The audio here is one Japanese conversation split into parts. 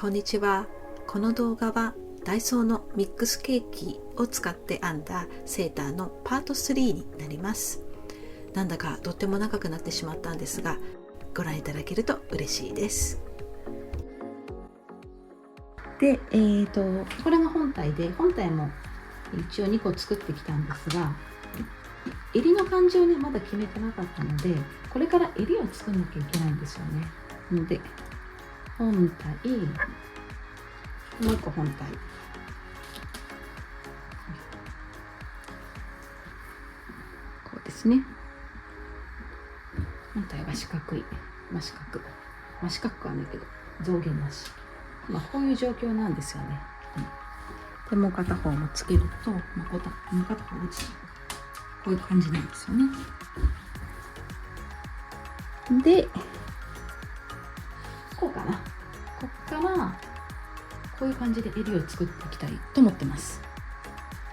こんにちは。この動画はダイソーのミックスケーキを使って編んだセーターのパート3になります。なんだかとっても長くなってしまったんですが、ご覧いただけると嬉しいです。で、これが本体で、本体も一応2個作ってきたんですが、襟の感じをねまだ決めてなかったので、これから襟を作んなきゃいけないんですよね。ので本体、もう一個本体、こうですね。本体は四角い、四角くはないけど増減なし、こういう状況なんですよね。でもう片方もつけると、もう片方落ちてこういう感じなんですよね。で、こうかな。こっからこういう感じで襟を作っていきたいと思ってます。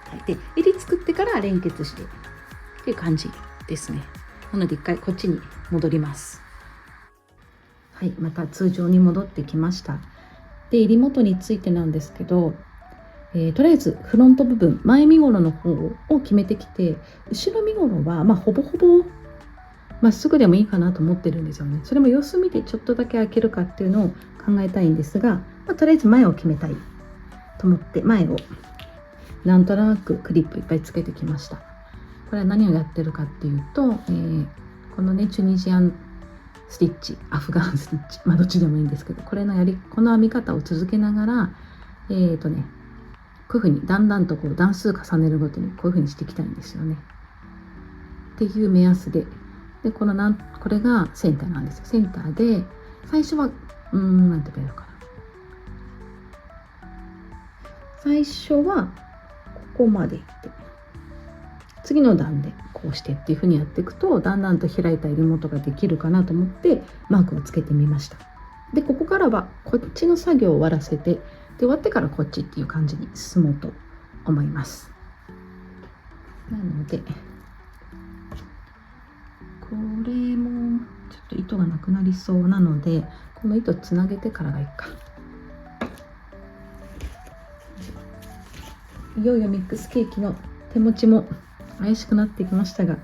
はい、で襟作ってから連結してっていう感じですね。なので一回こっちに戻ります。はい、また通常に戻ってきました。で、襟元についてなんですけど、とりあえずフロント部分、前身頃の方を決めてきて、後ろ身頃はほぼほぼまっすぐでもいいかなと思ってるんですよね。それも様子見てちょっとだけ開けるかっていうのを考えたいんですが、とりあえず前を決めたいと思って前をなんとなくクリップいっぱいつけてきました。これは何をやってるかっていうと、このねチュニジアンスティッチ、アフガンスティッチ、どっちでもいいんですけど、この編み方を続けながらこういうふうにだんだんと段数重ねるごとにこういうふうにしていきたいんですよねっていう目安で、これがセンターなんですよ。センターで最初はなんて言えばいいのかな。最初はここまでいって、次の段でこうしてっていう風にやっていくと、だんだんと開いた襟元ができるかなと思ってマークをつけてみました。でここからはこっちの作業を終わらせて、で終わってからこっちっていう感じに進もうと思います。なのでこれもちょっと糸がなくなりそうなので、この糸つなげてからがいいか。いよいよミックスケーキの手持ちも怪しくなってきましたが、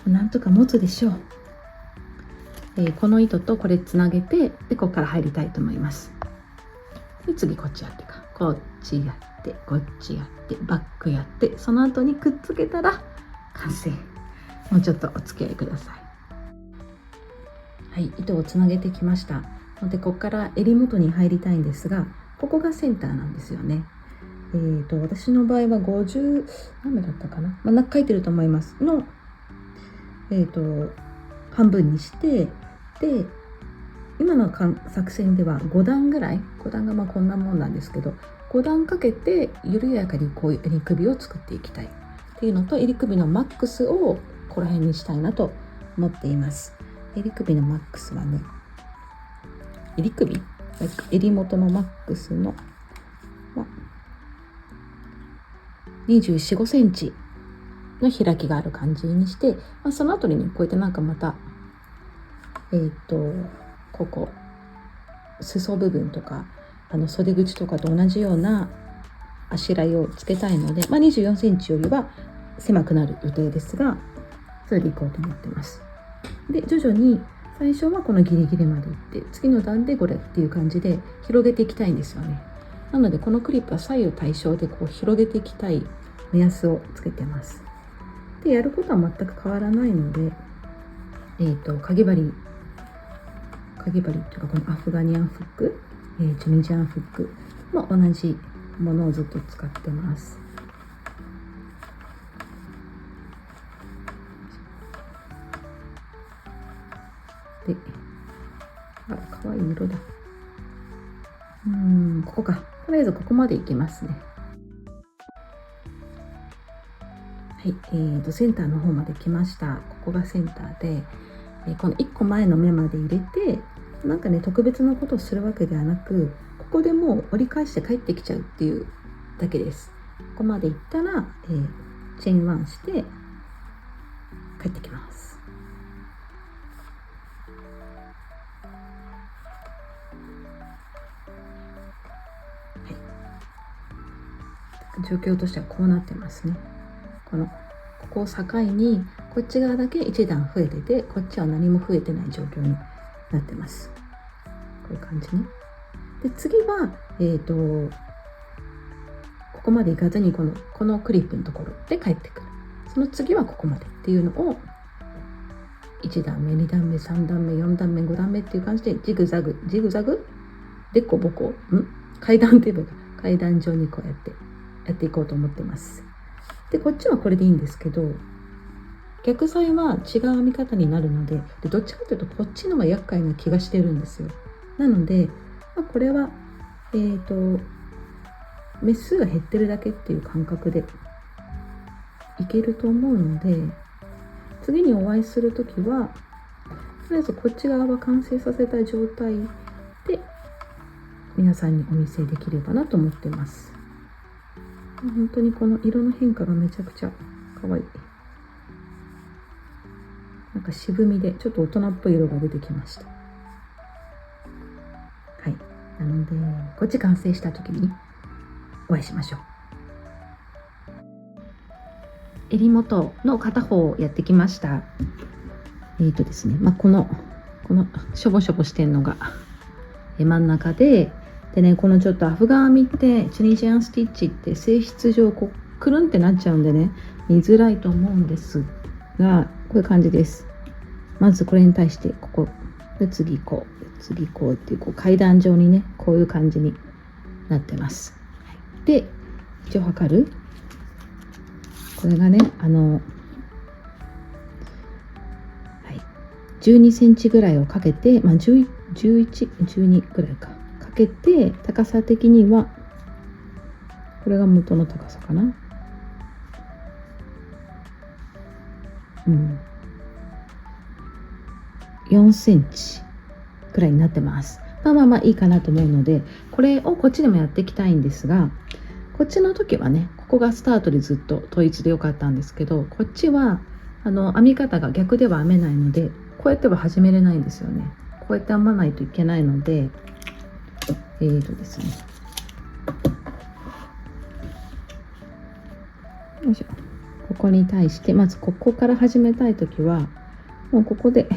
なんとか持つでしょう。この糸とこれつなげて、でここから入りたいと思います。で次こっちやってか、こっちやってこっちやってバックやって、その後にくっつけたら完成。もうちょっとお付き合いください。はい、糸をつなげてきました。でここから襟元に入りたいんですが、ここがセンターなんですよね。私の場合は50何目だったかな、なんか書いてると思いますの、半分にして、で今の作戦では5段ぐらい、5段がこんなもんなんですけど、5段かけて緩やかにこういう襟首を作っていきたいっていうのと、襟首のマックスをここら辺にしたいなと思っています。襟首のマックスはね、襟元のマックスの24、5センチの開きがある感じにして、その後にねこうやってまたここ裾部分とか袖口とかと同じようなあしらいをつけたいので、24センチよりは狭くなる予定ですが、それでいこうと思ってます。で徐々に最初はこのギリギリまでいって、次の段でこれっていう感じで広げていきたいんですよね。なのでこのクリップは左右対称でこう広げていきたい目安をつけてます。でやることは全く変わらないので、かぎ針っていうか、このアフガニアンフック、チュニジアンフックも同じものをずっと使ってます。で、かわいい色だ。ここか。とりあえずここまでいきますね。はい、センターの方まで来ました。ここがセンターで、この1個前の目まで入れて、特別なことをするわけではなく、ここでもう折り返して帰ってきちゃうっていうだけです。ここまで行ったら、チェーン1して帰ってきます。状況としてはこうなってますね。ここを境にこっち側だけ一段増えてて、こっちは何も増えてない状況になってます。こういう感じね。で次はここまでいかずにこのクリップのところで帰ってくる。その次はここまでっていうのを1段目2段目3段目4段目5段目っていう感じでジグザグでこぼこ階段って言えばいいか、階段状にこうやっていこうと思ってます。でこっちはこれでいいんですけど、逆サイは違う編み方になるので、どっちかというとこっちのが厄介な気がしてるんですよ。なので、これは目数が減ってるだけっていう感覚でいけると思うので、次にお会いするときはとりあえずこっち側は完成させた状態で皆さんにお見せできればなと思ってます。本当にこの色の変化がめちゃくちゃ可愛い。なんか渋みでちょっと大人っぽい色が出てきました。はい。なのでこっち完成した時にお会いしましょう。襟元の片方をやってきました。ですね、このしょぼしょぼしてんのが真ん中でね、このちょっとアフガン編みってチュニジアンスティッチって性質上こうくるんってなっちゃうんでね、見づらいと思うんですが、こういう感じです。まずこれに対してここで次こうっていう階段状にね、こういう感じになってます。で一応測る、これがね12センチぐらいをかけて、11、12ぐらいかけて、高さ的にはこれが元の高さかな、4センチくらいになってます。まあいいかなと思うので、これをこっちでもやっていきたいんですが、こっちの時はね、ここがスタートでずっと統一でよかったんですけど、こっちは編み方が逆では編めないので、こうやっては始めれないんですよね。こうやって編まないといけないので、ですね、よいしょ。ここに対してまずここから始めたい時はもうここで、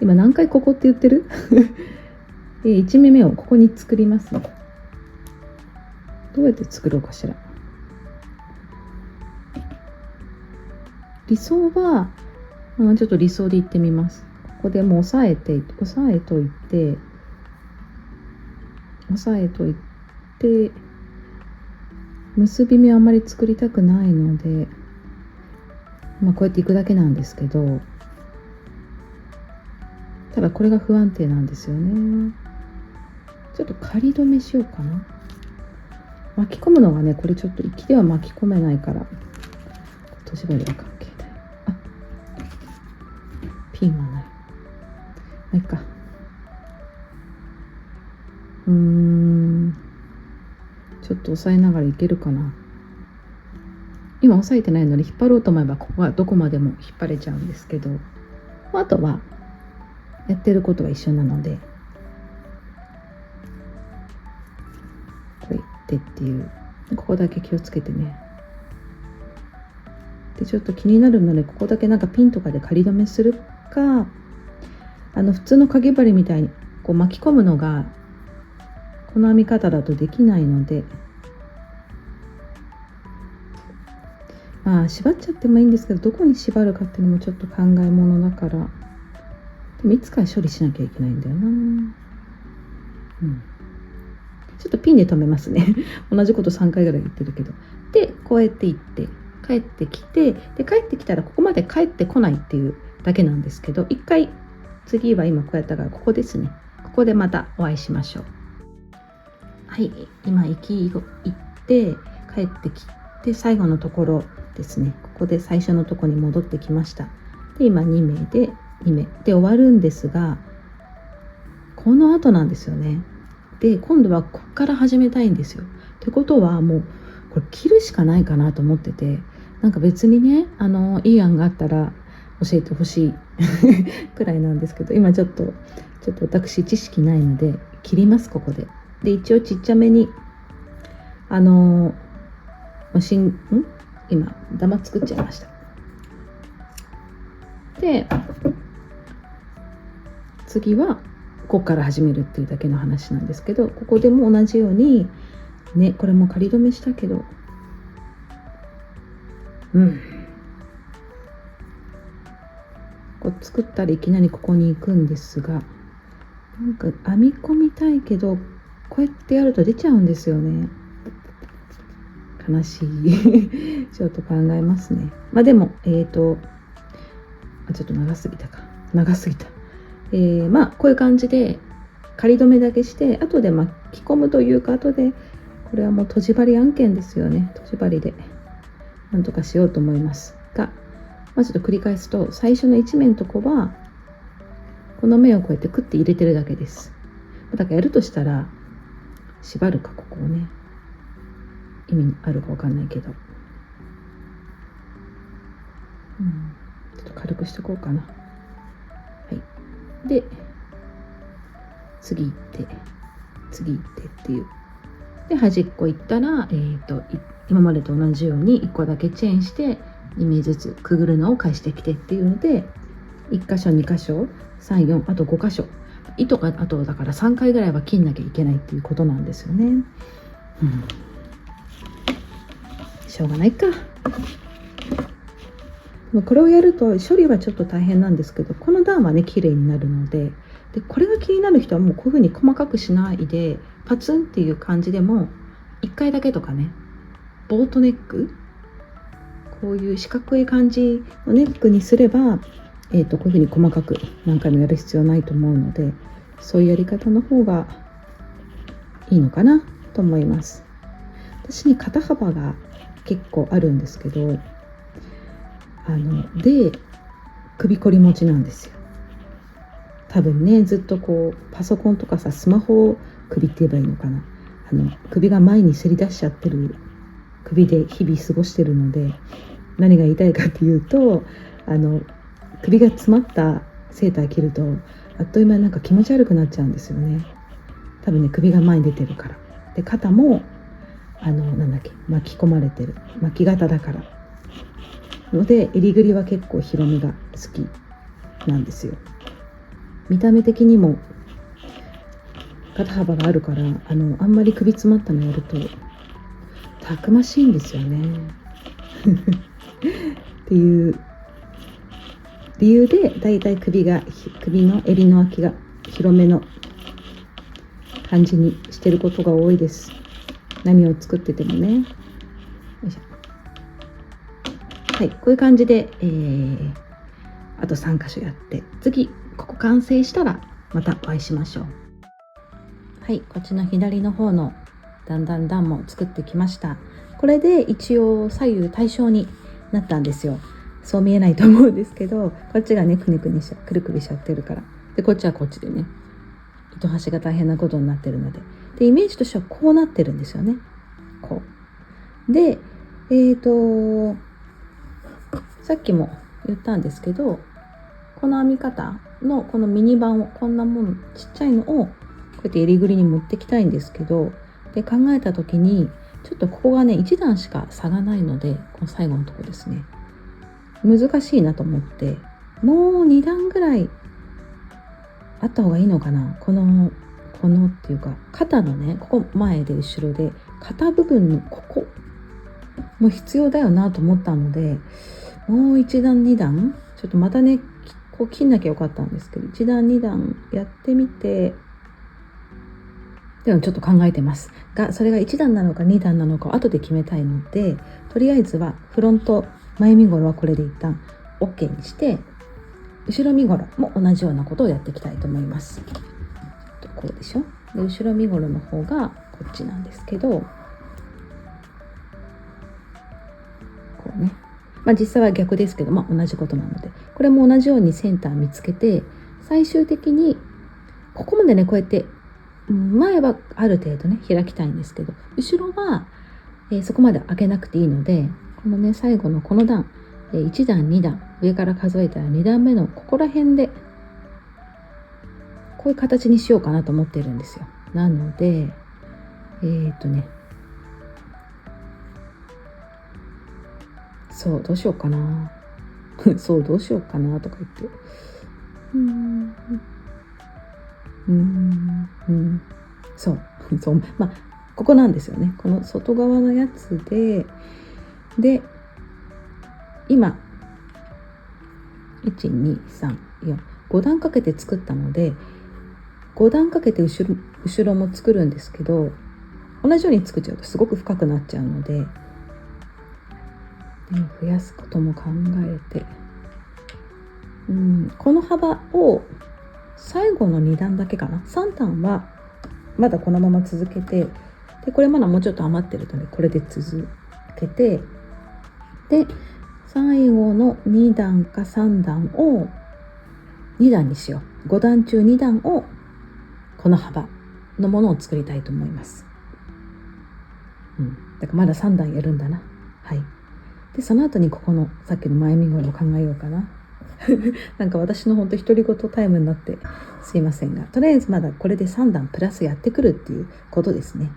今何回ここって言ってる1目目をここに作りますね。どうやって作ろうかしら。理想はちょっと理想でいってみます。ここでもう押さえといて、結び目はあんまり作りたくないので、こうやっていくだけなんですけど、ただこれが不安定なんですよね。ちょっと仮止めしようかな。巻き込むのがね、これちょっと息では巻き込めないから、閉じ針は関係ない。ピンはない。いいか。ちょっと押さえながらいけるかな。今押さえてないので引っ張ろうと思えばここはどこまでも引っ張れちゃうんですけど、あとはやってることは一緒なので、こうやってっていう、ここだけ気をつけてね。でちょっと気になるので、ここだけなんかピンとかで仮止めするか、普通のかぎ針みたいにこう巻き込むのがこの編み方だとできないので、縛っちゃってもいいんですけど、どこに縛るかっていうのもちょっと考えものだから、でもいつか処理しなきゃいけないんだよな。ちょっとピンで止めますね同じこと3回ぐらい言ってるけど。でこうやっていって帰ってきて、で帰ってきたらここまで帰ってこないっていうだけなんですけど、一回次は今こうやったからここですね。ここでまたお会いしましょう。はい、今行って帰ってきて、最後のところですね。ここで最初のところに戻ってきました。で今2目で終わるんですが、この後なんですよね。で今度はここから始めたいんですよ。ってことはもうこれ切るしかないかなと思ってて、なんか別にね、いい案があったら教えてほしいくらいなんですけど、今ちょっと私知識ないので切ります。ここで一応ちっちゃめに今ダマ作っちゃいました。で次はここから始めるっていうだけの話なんですけど、ここでも同じようにね、これも仮止めしたけど、こう作ったらいきなりここに行くんですが、なんか編み込みたいけどこうやってやると出ちゃうんですよね。悲しいちょっと考えますね。でもちょっと長すぎた。こういう感じで仮止めだけして、後で巻き込むというか、後でこれはもう閉じ針案件ですよね。閉じ針でなんとかしようと思いますが、ちょっと繰り返すと、最初の1目のとこはこの目をこうやってクッて入れてるだけです。だからやるとしたら縛るか、ここをね、意味あるか分かんないけど、ちょっと軽くしとこうかな。はい。で次行ってっていうで、端っこ行ったら、今までと同じように1個だけチェーンして2目ずつくぐるのを返してきてっていうので、1箇所2箇所3、4、あと5箇所、糸があとだから3回ぐらいは切んなきゃいけないっていうことなんですよね。しょうがないか。これをやると処理はちょっと大変なんですけど、この段はね綺麗になるので、これが気になる人はもうこういう風に細かくしないで、パツンっていう感じでも1回だけとかね、ボートネック、こういう四角い感じのネックにすれば、こういう風に細かく何回もやる必要ないと思うので、そういうやり方の方がいいのかなと思います。私に肩幅が結構あるんですけど、で首こり持ちなんですよ。多分ね、ずっとこうパソコンとかスマホを首って言えばいいのかな、首が前にせり出しちゃってる首で日々過ごしてるので、何が言いたいかっていうと、首が詰まったセーター着るとあっという間になんか気持ち悪くなっちゃうんですよね。多分ね、首が前に出てるから。で、肩も巻き込まれてる、巻き肩だからので、襟ぐりは結構広めが好きなんですよ。見た目的にも肩幅があるから、あんまり首詰まったのやるとたくましいんですよねっていう理由で、だいたい首の襟の空きが広めの感じにしてることが多いです。何を作っててもね。よいしょ。はい、こういう感じで、あと3箇所やって、次ここ完成したらまたお会いしましょう。はい、こっちの左の方の段も作ってきました。これで一応左右対称になったんですよ。そう見えないと思うんですけど、こっちがねくるくるしちゃってるから、でこっちはこっちでね、糸端が大変なことになってるので、イメージとしてはこうなってるんですよね。こうで、さっきも言ったんですけど、この編み方のこのミニ版を、こんなもんちっちゃいのをこうやって襟ぐりに持ってきたいんですけど、で考えた時にちょっとここがね1段しか差がないので、この最後のとこですね、難しいなと思って、もう2段ぐらいあった方がいいのかな。このっていうか、肩のね、ここ前で後ろで肩部分のここも必要だよなと思ったので、もう1段2段ちょっとまたねこう切んなきゃよかったんですけど、1段2段やってみて、でもちょっと考えてますが、それが1段なのか2段なのか後で決めたいので、とりあえずはフロント前身頃はこれで一旦 OK にして、後ろ身頃も同じようなことをやっていきたいと思います。こうでしょ。で後ろ身頃の方がこっちなんですけど、こうね、実際は逆ですけど、同じことなので、これも同じようにセンター見つけて、最終的にここまでねこうやって前はある程度ね開きたいんですけど、後ろは、そこまで開けなくていいので、このね最後のこの段、1段2段上から数えたら2段目のここら辺でこういう形にしようかなと思ってるんですよ。なのでそうどうしようかなそうどうしようかなとか言って、そうそうまあここなんですよね。この外側のやつで今12345段かけて作ったので、5段かけて後ろも作るんですけど、同じように作っちゃうとすごく深くなっちゃうので、増やすことも考えて、この幅を最後の2段だけかな。3段はまだこのまま続けて、でこれまだもうちょっと余ってるのでこれで続けて、で最後の2段か3段を2段にしよう。5段中2段をこの幅のものを作りたいと思います。だからまだ3段やるんだな。はい。でその後にここのさっきの前身頃を考えようかな。なんか私の本当独り言タイムになってすいませんが、とりあえずまだこれで3段プラスやってくるっていうことですね。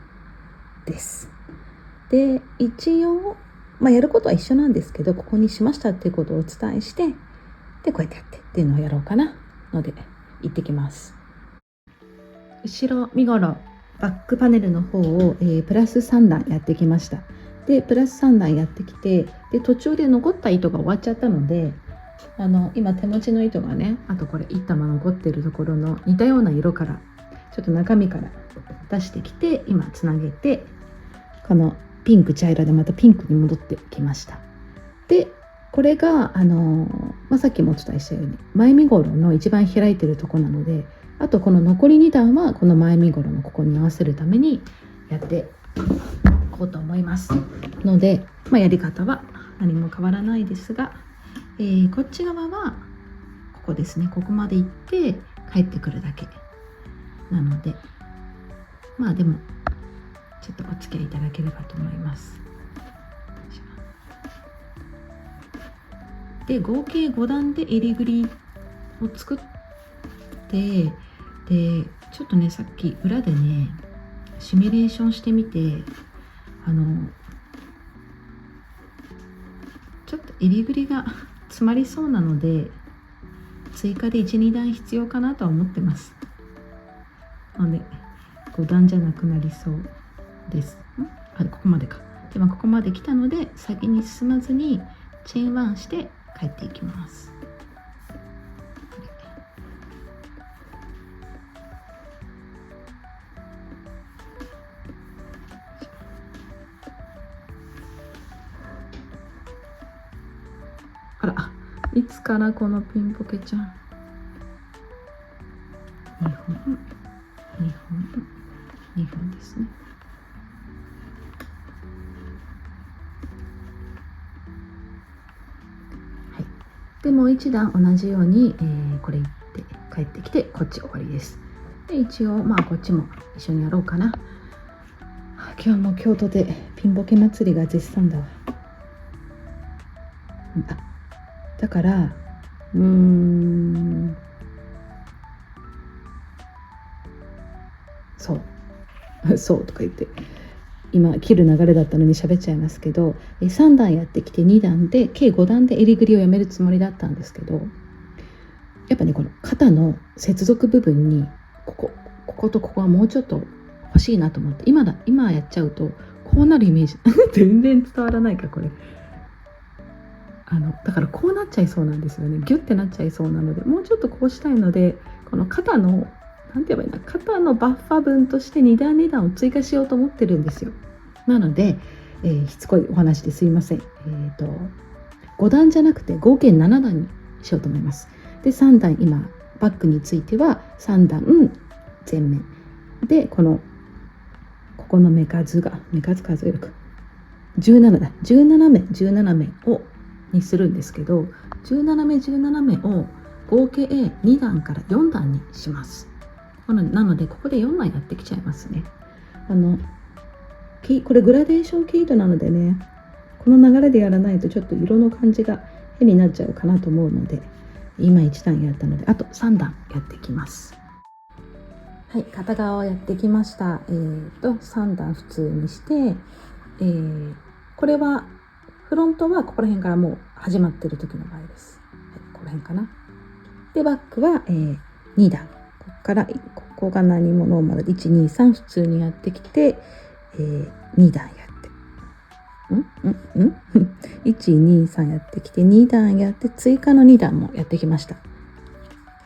で一応やることは一緒なんですけど、ここにしましたっていうことをお伝えして、でこうやってやってっていうのをやろうかなので行ってきます。後ろ身ごろバックパネルの方を、プラス3段やってきました。でプラス3段やってきて、で途中で残った糸が終わっちゃったので、今手持ちの糸がね、あとこれ1玉残ってるところの似たような色からちょっと中身から出してきて、今つなげて、このピンク茶色でまたピンクに戻ってきました。でこれがさっきもお伝えしたように前身ごろの一番開いてるとこなので、あとこの残り2段はこの前身ごろのここに合わせるためにやっていこうと思いますので、やり方は何も変わらないですが、こっち側はここですね。ここまで行って帰ってくるだけなので、でもちょっとお付き合いいただければと思います。で合計5段で襟ぐりを作って、でちょっとねさっき裏でねシミュレーションしてみて、ちょっと襟ぐりが詰まりそうなので追加で 1,2 段必要かなとは思ってます。ので5段じゃなくなりそうです。ここまでか。でここまで来たので先に進まずにチェーンワンして帰っていきます。あら、いつからこのピンポケちゃん。2本ですね。はい。でもう一段同じように、これ行って帰ってきてこっち終わりです。で一応こっちも一緒にやろうかな。今日も京都でピンボケ祭りが絶賛だわ。だからそうとか言って今切る流れだったのに喋っちゃいますけど、3段やってきて2段で計5段で襟ぐりをやめるつもりだったんですけど、やっぱねこの肩の接続部分にこことここはもうちょっと欲しいなと思って、今やっちゃうとこうなるイメージ全然伝わらないかこれ。だからこうなっちゃいそうなんですよね。ギュッてなっちゃいそうなので、もうちょっとこうしたいので、この肩のなんて言えばいいんだ、肩のバッファ分として2段2段を追加しようと思ってるんですよ。なので、しつこいお話ですいません。5段じゃなくて合計7段にしようと思います。で3段今バックについては3段前面で、ここの目数数えるか17だ。17目をにするんですけど、17目を合計2段から4段にします。なのでここで4枚やってきちゃいますね。これグラデーション毛糸なのでね、この流れでやらないとちょっと色の感じが変になっちゃうかなと思うので、今1段やったのであと3段やってきます。はい、片側をやってきました。3段普通にして、これはフロントはここら辺からもう始まってる時の場合です。はい、ここら辺かな。でバックは、2段、ここからここが何もノーマルで123普通にやってきて、2段やって123やってきて2段やって追加の2段もやってきました。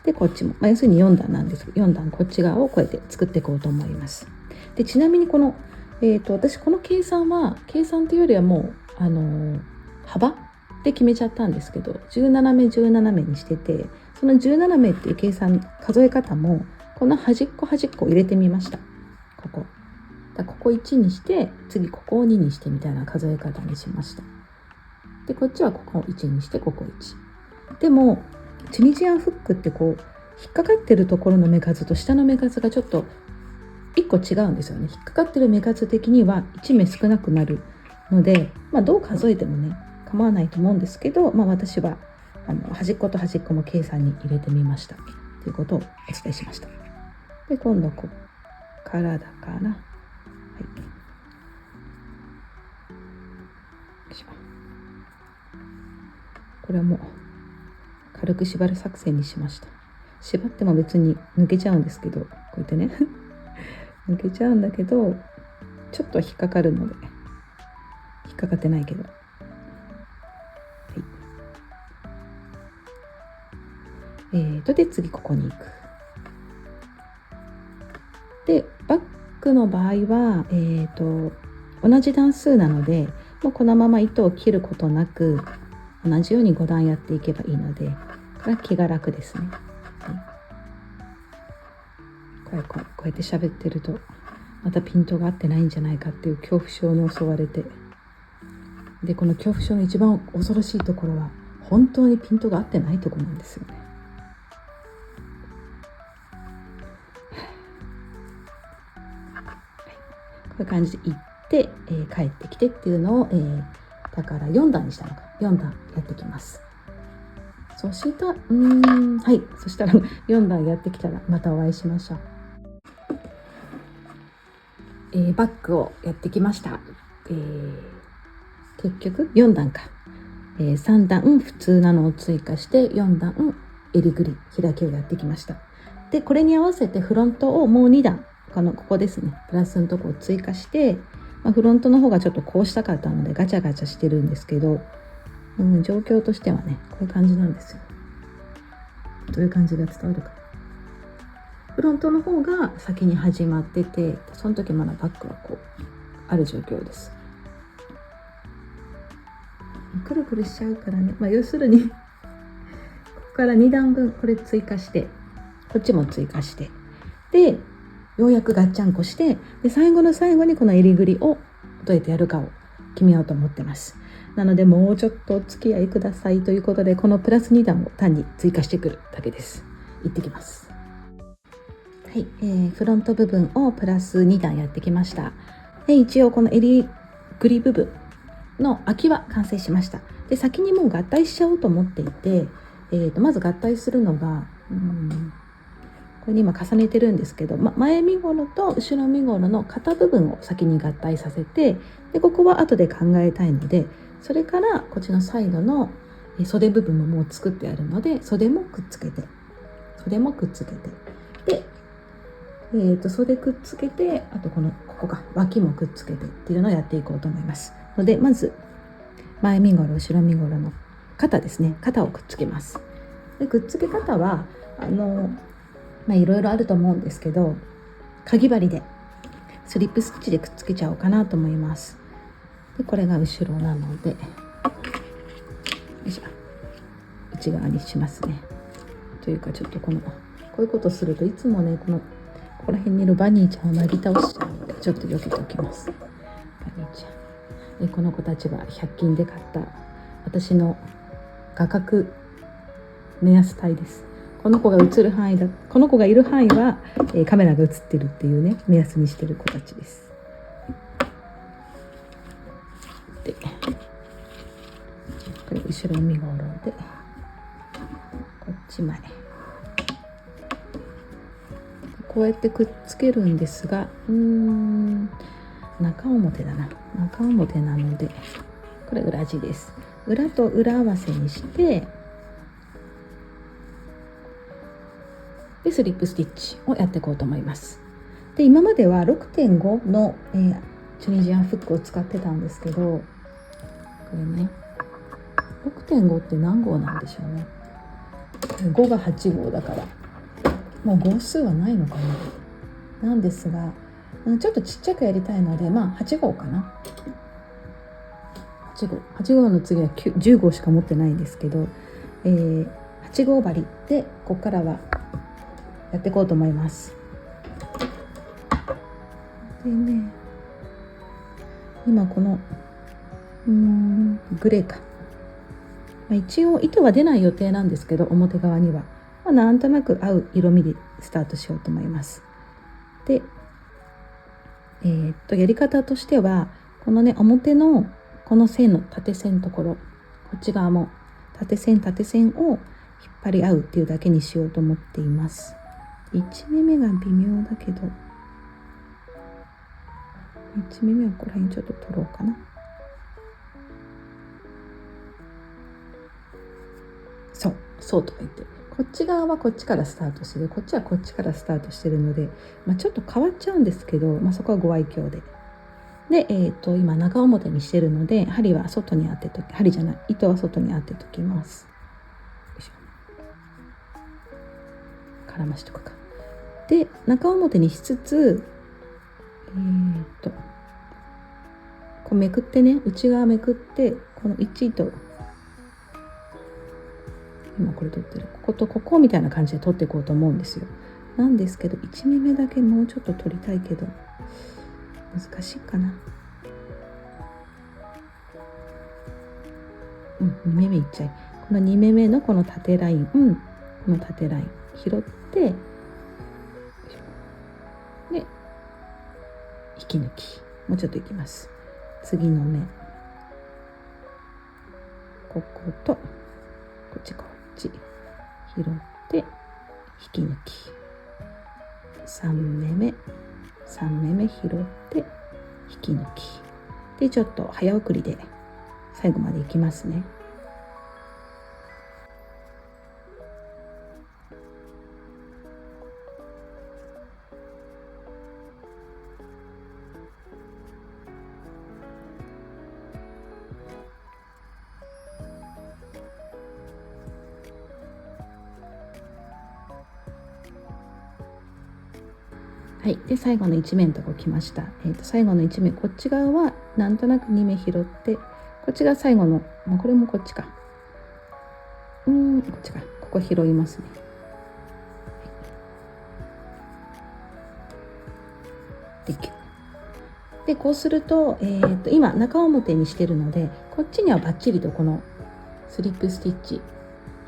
でこっちも、要するに4段なんですけど、4段こっち側をこうやって作っていこうと思います。でちなみにこの、私この計算というよりはもう、幅で決めちゃったんですけど、17目17目にしてて、その17目っていう計算数え方もこの端っこ端っこ入れてみました。ここ1にして、次ここを2にしてみたいな数え方にしました。でこっちはここを1にして、ここ1。でもチュニジアンフックってこう引っかかってるところの目数と下の目数がちょっと1個違うんですよね。引っかかってる目数的には1目少なくなるので、どう数えてもね構わないと思うんですけど、私は端っこと端っこも計算に入れてみましたということをお伝えしました。で今度こっからだから、これはもう軽く縛る作戦にしました。縛っても別に抜けちゃうんですけど、こうやってね抜けちゃうんだけど、ちょっと引っかかるので、引っかかってないけど、で次ここに行く。でバックの場合は、同じ段数なので、もうこのまま糸を切ることなく同じように5段やっていけばいいので、これは気が楽ですね。こうやって喋ってるとまたピントが合ってないんじゃないかっていう恐怖症に襲われて、でこの恐怖症の一番恐ろしいところは本当にピントが合ってないところなんですよね。こういう感じで行って、帰ってきてっていうのを、だから4段にしたのか、4段やってきます。そしたらそしたら4段やってきたらまたお会いしましょう。バックをやってきました。結局4段か、3段普通なのを追加して4段襟ぐり開きをやってきました。でこれに合わせてフロントをもう2段ここですね、プラスのとこを追加して、フロントの方がちょっとこうしたかったのでガチャガチャしてるんですけど、状況としてはねこういう感じなんですよ。どういう感じが伝わるか。フロントの方が先に始まってて、その時まだバックはこうある状況です。くるくるしちゃうからね、要するにここから2段分これ追加して、こっちも追加して、でようやくガッチャンコして、で最後の最後にこの襟ぐりをどうやってやるかを決めようと思ってます。なのでもうちょっとお付き合いくださいということで、このプラス2段を単に追加してくるだけです。行ってきます。はい、フロント部分をプラス2段やってきました。で一応この襟ぐり部分の空きは完成しました。で先にもう合体しちゃおうと思っていて、まず合体するのがこれに今重ねてるんですけど、前身ごろと後ろ身ごろの肩部分を先に合体させて、でここは後で考えたいので、それからこっちのサイドの袖部分ももう作ってあるので、袖もくっつけてで、袖くっつけて、あとここか脇もくっつけてっていうのをやっていこうと思いますので、まず前身ごろ後ろ身ごろの肩ですね、肩をくっつけます。でくっつけ方はいろいろあると思うんですけど、かぎ針でスリップステッチでくっつけちゃおうかなと思います。でこれが後ろなので、よいしょ、内側にしますね。というかちょっとこういうことするといつもねここら辺にいるバニーちゃんをなぎ倒しちゃうので、ちょっと避けておきます。バニーちゃん、この子たちは100均で買った私の画角目安体です。この子が映る範囲この子がいる範囲は、カメラが映ってるっていうね目安にしてる子たちです。でこれ後ろ身ごろでこっち前こうやってくっつけるんですが、中表だな、中表なのでここれ裏地です。裏と裏合わせにしてでスリップスティッチをやっていこうと思います。で今までは 6.5 の、チュニジアンフックを使ってたんですけど、これね 6.5 って何号なんでしょうね。5が8号だからもう号数はないのかな。なんですがちょっとちっちゃくやりたいので8号かな。8号の次は10号しか持ってないんですけど、8号針でここからはやっていこうと思います。でね、今このグレーか、一応糸は出ない予定なんですけど表側には、なんとなく合う色味でスタートしようと思います。で、やり方としてはこのね表のこの線の縦線のところ、こっち側も縦線を引っ張り合うっていうだけにしようと思っています。1目目が微妙だけど1目目はここら辺ちょっと取ろうかな。そうとか言って、こっち側はこっちからスタートしてこっちはこっちからスタートしてるので、ちょっと変わっちゃうんですけど、そこはご愛嬌で。で、今中表にしてるので針は外に当てとき、針じゃない、糸は外に当てときます。よいしょ、絡ましとくか。で中表にしつつこうめくってね、内側めくってこの1糸、今これ取ってるこことここみたいな感じで取っていこうと思うんですよ。なんですけど1目目だけもうちょっと取りたいけど難しいかな。2目目いっちゃい。この2目目のこの縦ライン、この縦ライン拾ってで引き抜き、もうちょっといきます。次の目こことこっち拾って引き抜き、3目目拾って引き抜きで、ちょっと早送りで最後までいきますね。はい、で最後の1目のとこ来ました。最後の1目、こっち側はなんとなく2目拾って、こっちが最後の、これもこっちか、こっちか、ここ拾いますね。でこうすると、今中表にしてるのでこっちにはバッチリとこのスリップスティッチ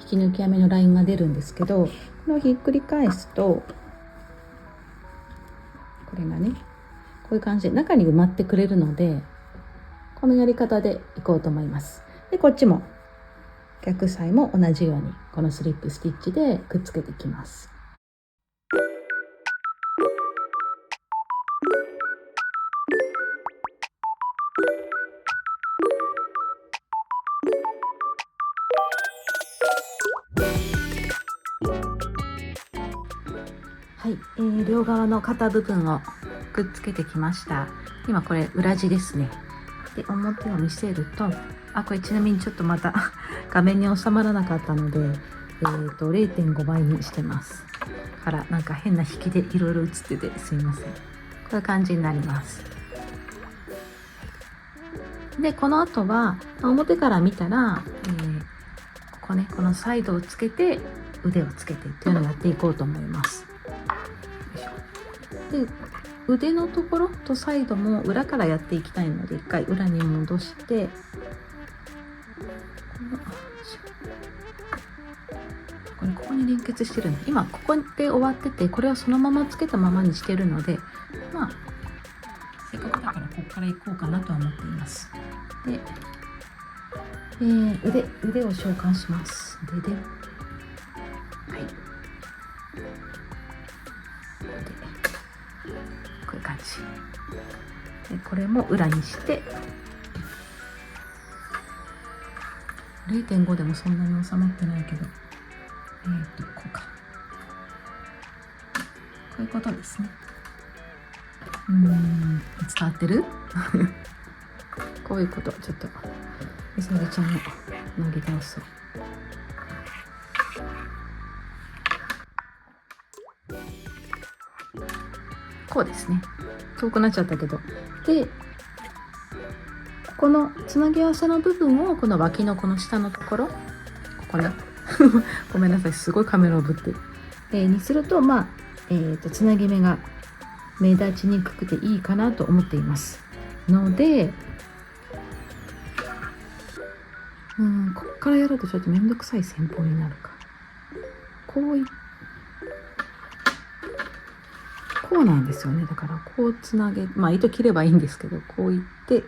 引き抜き編みのラインが出るんですけど、これをひっくり返すとこれがねこういう感じで中に埋まってくれるので、このやり方でいこうと思います。でこっちも逆サイも同じようにこのスリップスティッチでくっつけていきます。はい、両側の肩部分をくっつけてきました。今これ裏地ですね。で表を見せると、これちなみにちょっとまた画面に収まらなかったので、0.5 倍にしてますからなんか変な引きでいろいろ映っててすいません。こういう感じになります。でこの後は表から見たら、ここね、このサイドをつけて腕をつけてっていうのをやっていこうと思います。で腕のところとサイドも裏からやっていきたいので、一回裏に戻してここに連結してるの。今ここで終わってて、これをそのままつけたままにしてるので、せっかくだからここから行こうかなとは思っています。で、腕を召喚します。はい、こういう感じで、これも裏にして0.5 でもそんなに収まってないけど、こうか、こういうことですね。伝わってるこういうこと。ちょっとうさぎちゃんを脱ぎ倒そう。こうですね。遠くなっちゃったけど、でこのつなぎ合わせの部分をこの脇のこの下のところ、ここねごめんなさい、すごいカメラをぶってる、にするとつなぎ目が目立ちにくくていいかなと思っていますので、こっからやるとちょっとめんどくさい戦法になるか。こうなんですよね。だからこうつなげ、糸切ればいいんですけど、こういってこ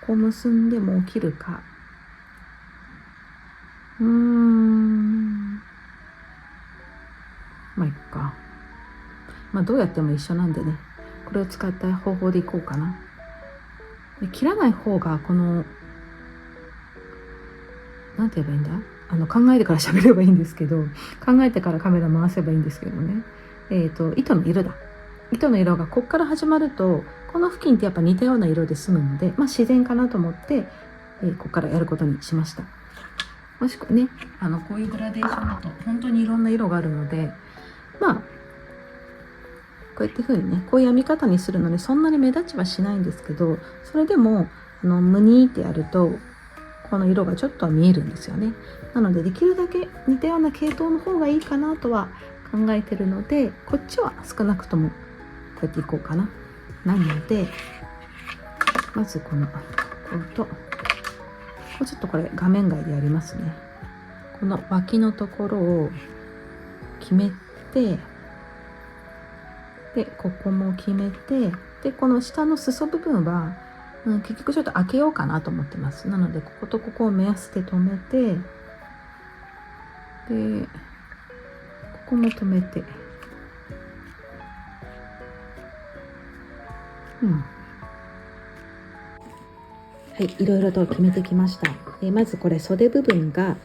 こ結んでもう切るか、いっか。どうやっても一緒なんでね、これを使った方法でいこうかな。で切らない方がこのなんて言えばいいんだ、考えてから喋ればいいんですけど、考えてからカメラ回せばいいんですけどね。糸の色だ。糸の色がこっから始まると、この付近ってやっぱ似たような色で済むので、自然かなと思って、ここからやることにしました。もしくはね、こういうグラデーションだと本当にいろんな色があるので、こうやって風にね、こういう編み方にするのでそんなに目立ちはしないんですけど、それでもムニーってやるとこの色がちょっとは見えるんですよね。なのでできるだけ似たような系統の方がいいかなとは考えてるので、こっちは少なくともこうやっていこうかな。なのでまずこことちょっとこれ画面外でやりますね。この脇のところを決めて、でここも決めて、でこの下の裾部分は、結局ちょっと開けようかなと思ってます。なのでこことここを目安で留めて、でここも留めて、はい、いろいろと決めてきました。まずこれ袖部分が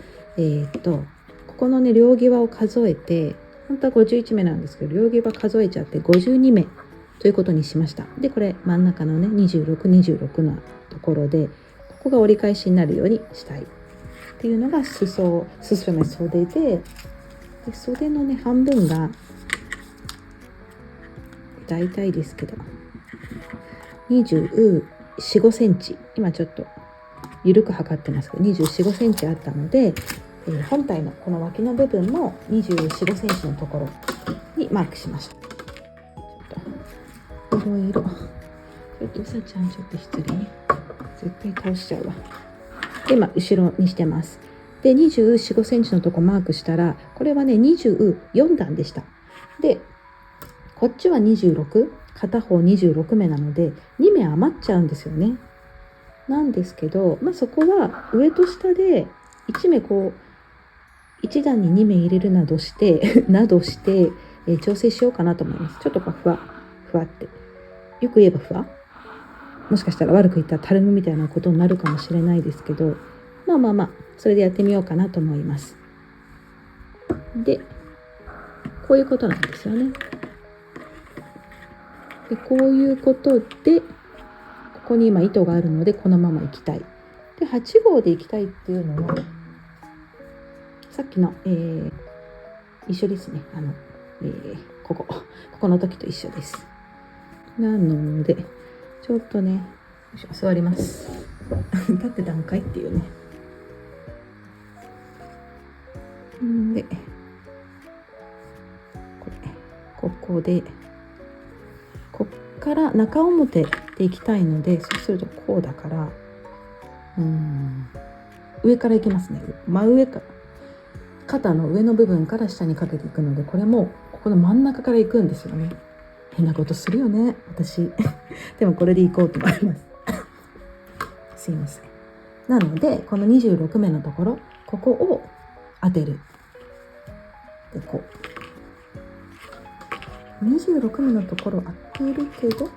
ここのね両際を数えて、本当は51目なんですけど、両際数えちゃって52目ということにしました。でこれ真ん中のね26のところで、ここが折り返しになるようにしたいっていうのが袖で、袖のね半分が大体ですけど24、5センチ、今ちょっと緩く測ってますけど24、5センチあったので、本体のこの脇の部分も24、5センチのところにマークしました。ちょっといろいろ、ちょっとうさちゃんちょっと失礼ね、絶対倒しちゃうわ。で今後ろにしてます。で24、5センチのとこマークしたら、これはね24段でした。でこっちは26、片方26目なので2目余っちゃうんですよね。なんですけど、そこは上と下で1目1段に2目入れるなどして調整しようかなと思います。ちょっとふわって、よく言えばふわ、もしかしたら悪く言ったらたるむみたいなことになるかもしれないですけど、それでやってみようかなと思います。でこういうことなんですよね。でこういうことで、ここに今糸があるのでこのまま行きたい。で8号で行きたいっていうのはさっきの、一緒ですね。ここの時と一緒です。なのでちょっとね、座ります立ってたんかいっていうね。でここでこっから中表でいきたいので、そうするとこうだから、上からいきますね。真上から、肩の上の部分から下にかけていくので、これもここの真ん中からいくんですよね。変なことするよね私でもこれでいこうと思いますすいません。なのでこの26目のところ、ここを当てる。でこう26目のところ当てるけど、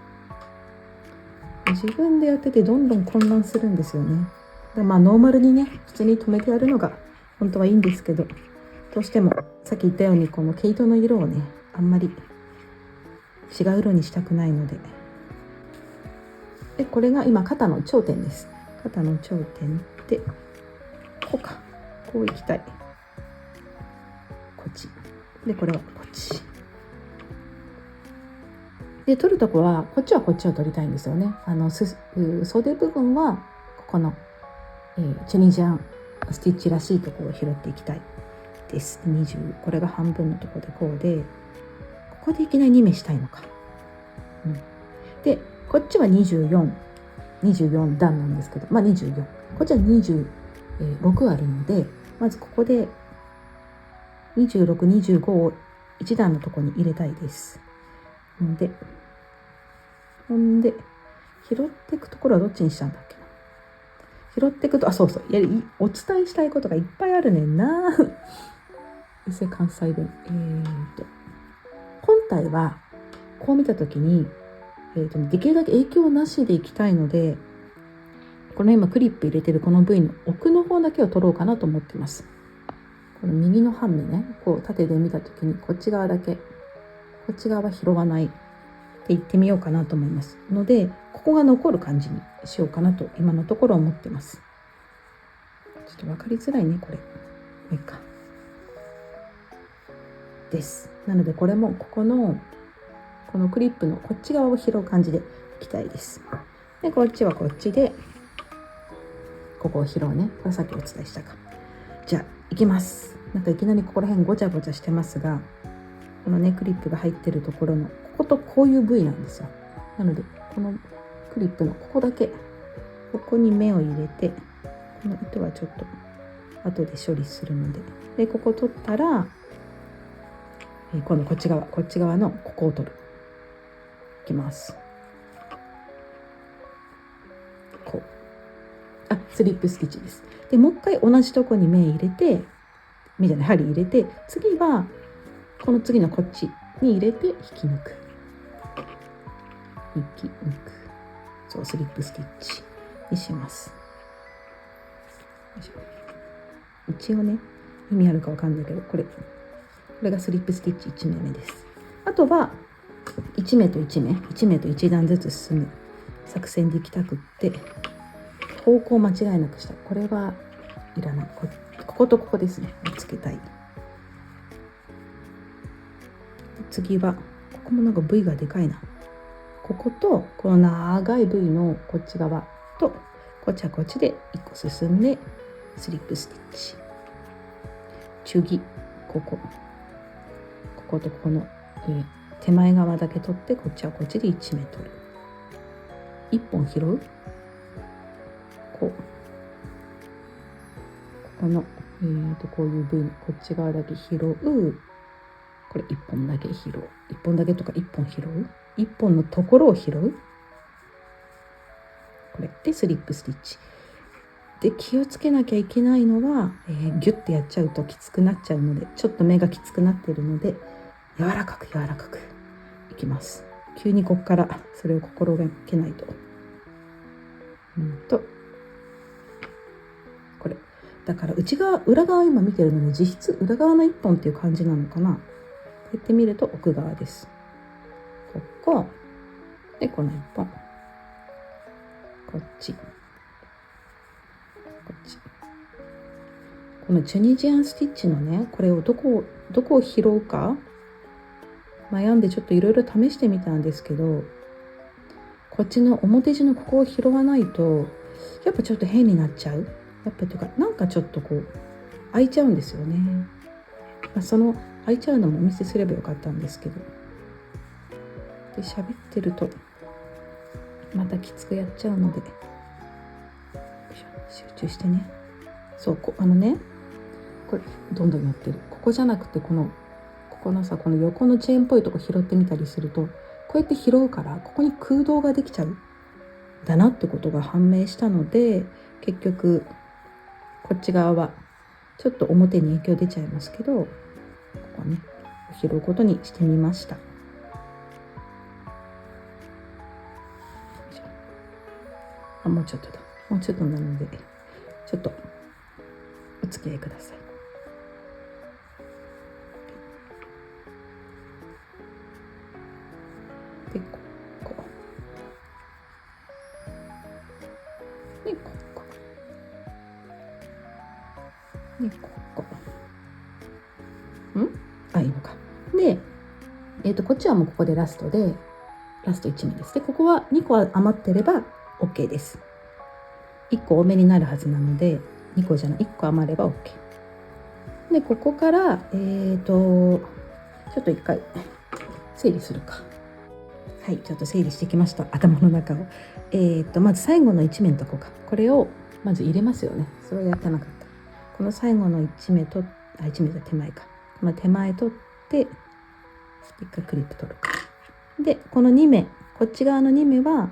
自分でやっててどんどん混乱するんですよね。まあノーマルにね普通に留めてやるのが本当はいいんですけど、どうしてもさっき言ったようにこの毛糸の色をねあんまり違う色にしたくないので、これが今肩の頂点です。肩の頂点でこういきたい。こっちで、これはこっちで、取るとこはこっちはこっちを取りたいんですよね。袖部分はここの、チュニジアンスティッチらしいところを拾っていきたいです。20、これが半分のところでこうで、ここでいきなり2目したいのか、でこっちは24段なんですけど、24、こっちは26あるので、まずここで26、25を1段のところに入れたいです。ほんで拾っていくところはどっちにしたんだっけな。拾っていくと、そうそう、お伝えしたいことがいっぱいあるねんな。関西弁。本体はこう見たときに、できるだけ影響なしでいきたいので、この今クリップ入れてるこの部位の奥の方だけを取ろうかなと思ってます。この右の半目ね、こう縦で見たときにこっち側だけ、こっち側は拾わないって言ってみようかなと思いますので、ここが残る感じにしようかなと今のところ思ってます。ちょっと分かりづらいねこれ。いいかです。なのでこれもこのクリップのこっち側を拾う感じでいきたいです。でこっちはこっちでここを拾うね。これさっきお伝えしたか。じゃあいきます。なんかいきなりここら辺ごちゃごちゃしてますが、このねクリップが入ってるところのこことこういう部位なんですよ。なのでこのクリップのここだけ、ここに目を入れて、この糸はちょっと後で処理するので、でここ取ったら今度こっち側のここを取る。いきます。こうスリップスティッチです。でもう一回同じとこに針入れて、次はこの次のこっちに入れて引き抜く。そう、スリップスティッチにします。一応ね意味あるかわかんないけど、これがスリップスティッチ1目目です。あとは1目と1段ずつ進む作戦でいきたくって、方向間違いなくしたい。これはいらない。こことここですね、つけたい。次はここもなんか V がでかいな。こことこの長い V のこっち側とこっちはこっちで1個進んでスリップスティッチ。次こことここの、手前側だけ取って、こっちはこっちで1目取る。1本拾う。この、こういう部位のこっち側だけ拾う。これ1本だけ拾う。1本だけとか1本拾う。1本のところを拾う。これでスリップスティッチで、気をつけなきゃいけないのは、ギュッてやっちゃうときつくなっちゃうので、ちょっと目がきつくなっているので、柔らかくいきます。急にここからそれを心がけないと。これだから裏側今見てるのに、実質裏側の1本っていう感じなのかな。こうやって見ると奥側です。ここでこの1本、こっち、このチュニジアンスティッチのね、これをどこを拾うか悩んでちょっといろいろ試してみたんですけど、こっちの表地のここを拾わないとやっぱちょっと変になっちゃう。やっぱというか、なんかちょっとこう開いちゃうんですよね。その開いちゃうのもお見せすればよかったんですけど、で喋ってるとまたきつくやっちゃうので、集中してね。そう、これどんどんやってる。ここじゃなくてこのさ、この横のチェーンっぽいとこ拾ってみたりすると、こうやって拾うからここに空洞ができちゃうだなってことが判明したので、結局こっち側はちょっと表に影響出ちゃいますけど、ここね拾うことにしてみました。もうちょっとなのでちょっとお付き合いください。でここでここでここいいのか。で、こっちはもうここでラスト1目です。でここは2個余ってれば OK です。1個多めになるはずなので2個じゃない1個余れば OK で、ここからちょっと一回整理するか。はい、ちょっと整理してきました、頭の中を。まず最後の1目のとこか、これをまず入れますよね。それをやってなかった。この最後の1目と1目じゃ手前か、この手前取って一回クリップ取るか。でこの2目、こっち側の2目は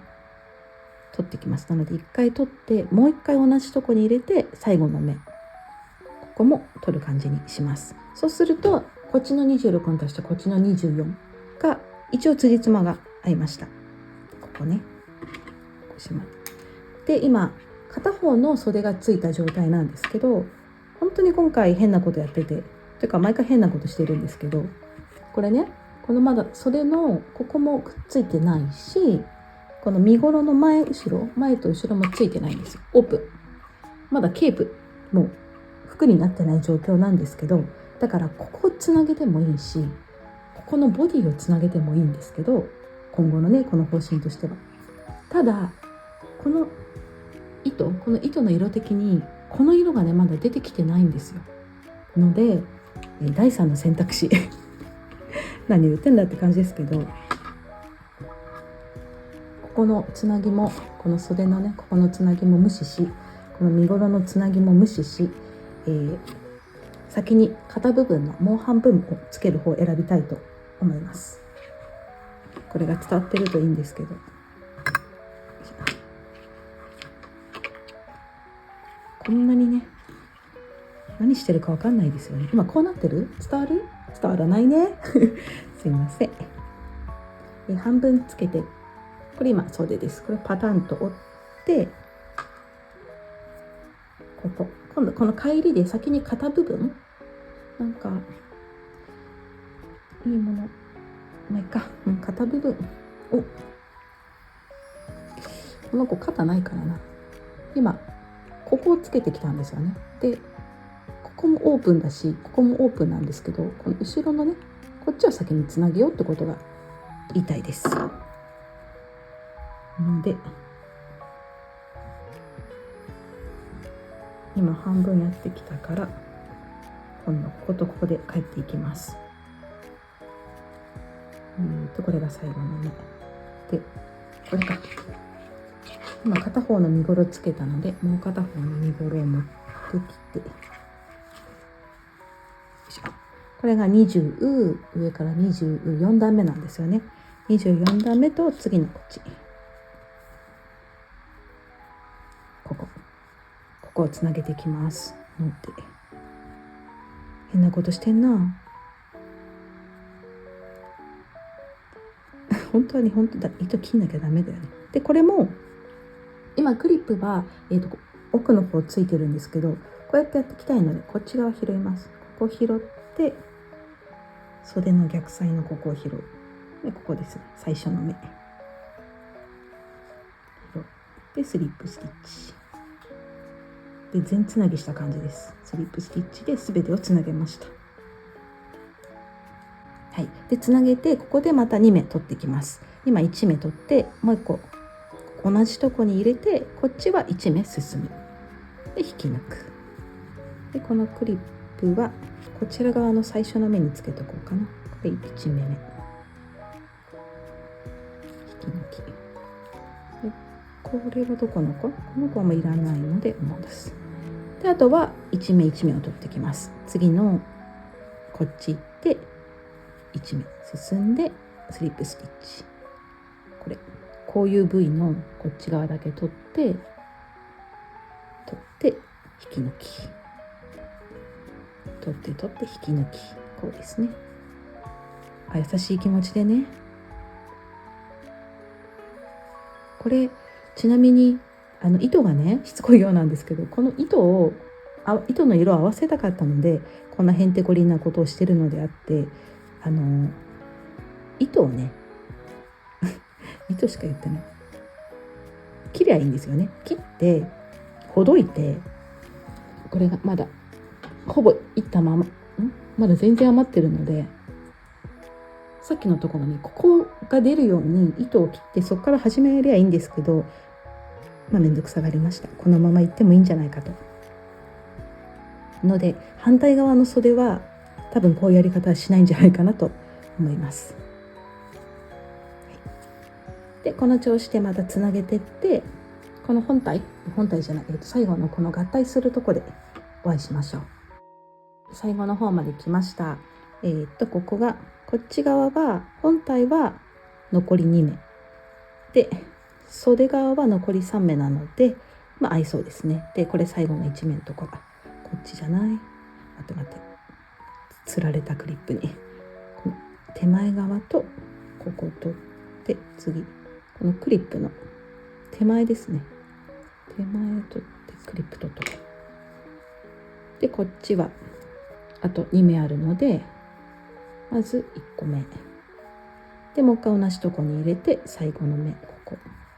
取ってきます。なので1回取ってもう1回同じとこに入れて最後の目、ここも取る感じにします。そうするとこっちの26に足してこっちの24が一応辻褄が合いました。ここね、こうしまって今片方の袖がついた状態なんですけど、本当に今回変なことやってて、というか毎回変なことしてるんですけど、これね、このまだ袖のここもくっついてないし、この身ごろの前と後ろもついてないんですよ。オープン、まだケープもう服になってない状況なんですけど、だからここをつなげてもいいし、ここのボディをつなげてもいいんですけど、今後のねこの方針としては。ただこの糸の色的にこの色がねまだ出てきてないんですよ。ので第3の選択肢何言ってんだって感じですけど、ここのつなぎも、この袖のねここのつなぎも無視し、この身ごろのつなぎも無視し、先に肩部分のもう半分をつける方を選びたいと思います。これが伝わってるといいんですけど、こんなにね何してるか分かんないですよね。今こうなってる？伝わる？伝わらないねすいません。半分つけて、これ今袖です。これパタンと折って、今度この返りで先に肩部分、なんかいいものまあいいか、肩部分を、この子肩ないからな、今ここをつけてきたんですよね。でここもオープンだし、ここもオープンなんですけど、この後ろのねこっちを先につなげようってことが言いたいです。ので今半分やってきたから、今度こことここで帰っていきます。これが最後の目で、これか、今片方の身ごろつけたので、もう片方の身ごろを持ってきて、これが20、上から24段目なんですよね。24段目と次のこっち、ここをつなげていきますので、変なことしてんな本当だ、糸切んなきゃダメだよね。でこれも今クリップは、奥の方ついてるんですけど、こうやってやっていきたいのでこっち側拾います。ここ拾って袖の逆サイのここを拾う。でここですね、最初の目拾ってスリップスティッチで全つなぎした感じです。スリップスティッチで全てをつなげました。はい、でつなげて、ここでまた2目取ってきます。今1目取って、もう1個同じとこに入れて、こっちは1目進むで引き抜く。でこのクリップはこちら側の最初の目につけとこうかな。これ1目目引き抜きで、これはどこの子？この子はもういらないので戻す。であとは1目1目を取ってきます。次のこっち行って1目進んでスリップスティッチ、こういう部位のこっち側だけ取って引き抜き、取って引き抜き、こうですね。優しい気持ちでね。これちなみに糸がねしつこいようなんですけど、この糸の色を合わせたかったのでこんなへんてこりんなことをしてるのであって、糸をね糸しか言ってない、切りゃいいんですよね。切ってほどいて、これがまだほぼいったまままだ全然余ってるので、さっきのところねここが出るように糸を切ってそこから始めりゃいいんですけど、めんどくさがりました。このままいってもいいんじゃないかと。ので反対側の袖は多分こういうやり方はしないんじゃないかなと思います。でこの調子でまたつなげてって、この本体じゃない、最後のこの合体するとこでお会いしましょう。最後の方まで来ました。ここがこっち側は本体は残り2目で、袖側は残り3目なので、合いそうですね。でこれ最後の1目のとこがこっちじゃない、待ってつられたクリップにこの手前側とここ取って、次このクリップの手前ですね、手前取ってクリップ取っとく。でこっちはあと2目あるので、まず1個目でもう一回同じとこに入れて、最後の目ここ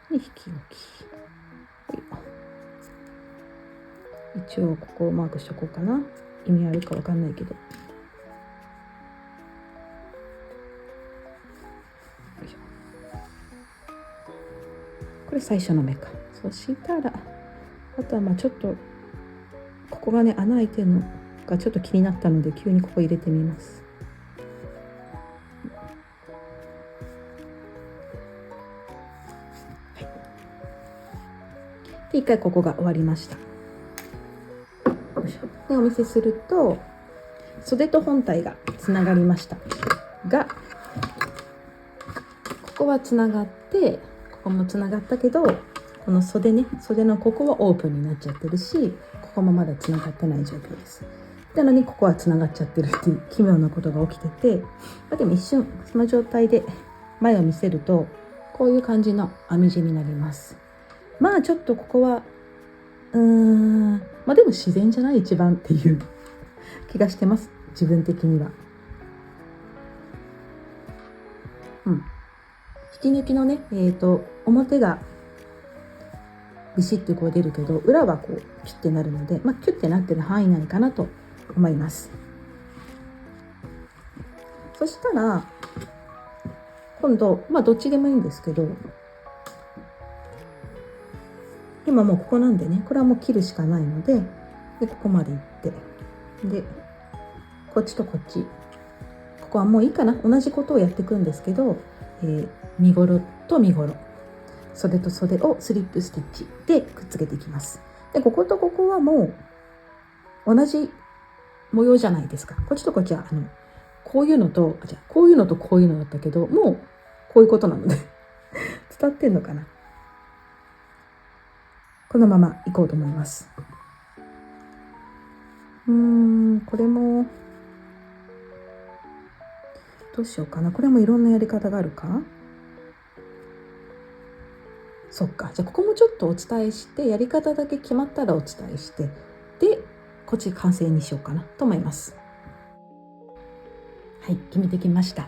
に引き抜き、一応ここをマークしとこうかな。意味あるか分かんないけど、これ最初の目か。そしたらあとはちょっとここがね穴開いてるのがちょっと気になったので急にここ入れてみます。で一回ここが終わりました。でお見せすると袖と本体がつながりましたが、ここはつながってここもつながったけど、この袖のここはオープンになっちゃってるし、ここもまだつながってない状況です。なのにここはつながっちゃってるっていう奇妙なことが起きてて、でも一瞬その状態で前を見せるとこういう感じの編み地になります。ちょっとここはでも自然じゃない一番っていう気がしてます、自分的には。引き抜きのね、表がビシッとこう出るけど、裏はこうキュッてなるので、キュッてなってる範囲内かなと思います。そしたら今度どっちでもいいんですけど、今もうここなんでね、これはもう切るしかないので、ここまで行って、でこっちとこっち、ここはもういいかな、同じことをやっていくんですけど、身ごろと身ごろ、袖と袖をスリップステッチでくっつけていきます。でこことここはもう同じ模様じゃないですか。こっちとこっちはこういうのとこういうのとこういうのだったけど、もうこういうことなので伝わってんのかな。このままいこうと思います。これもどうしようかな。これもいろんなやり方があるか。そっか、じゃあここもちょっとお伝えして、やり方だけ決まったらお伝えして、でこっち完成にしようかなと思います。はい、決めてきました。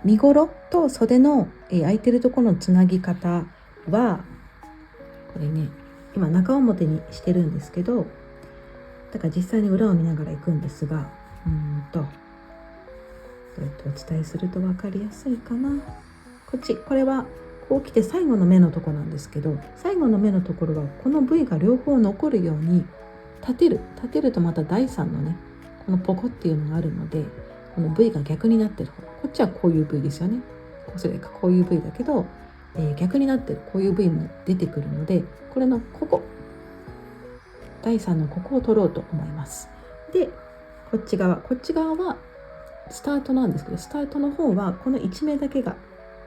身ごろと袖の、空いてるところのつなぎ方はこれね、今中表にしてるんですけど、だから実際に裏を見ながら行くんですが、どうやってお伝えすると分かりやすいかな。これはこう来て最後の目のとこなんですけど、最後の目のところはこの部位が両方残るように立てるとまた第3のね、このポコっていうのがあるので、この部位が逆になってる方、こっちはこういう部位ですよね。こういう部位だけど、逆になってるこういう部位も出てくるので、これのここ第3のここを取ろうと思います。でこっち側はスタートなんですけど、スタートの方はこの1目だけが、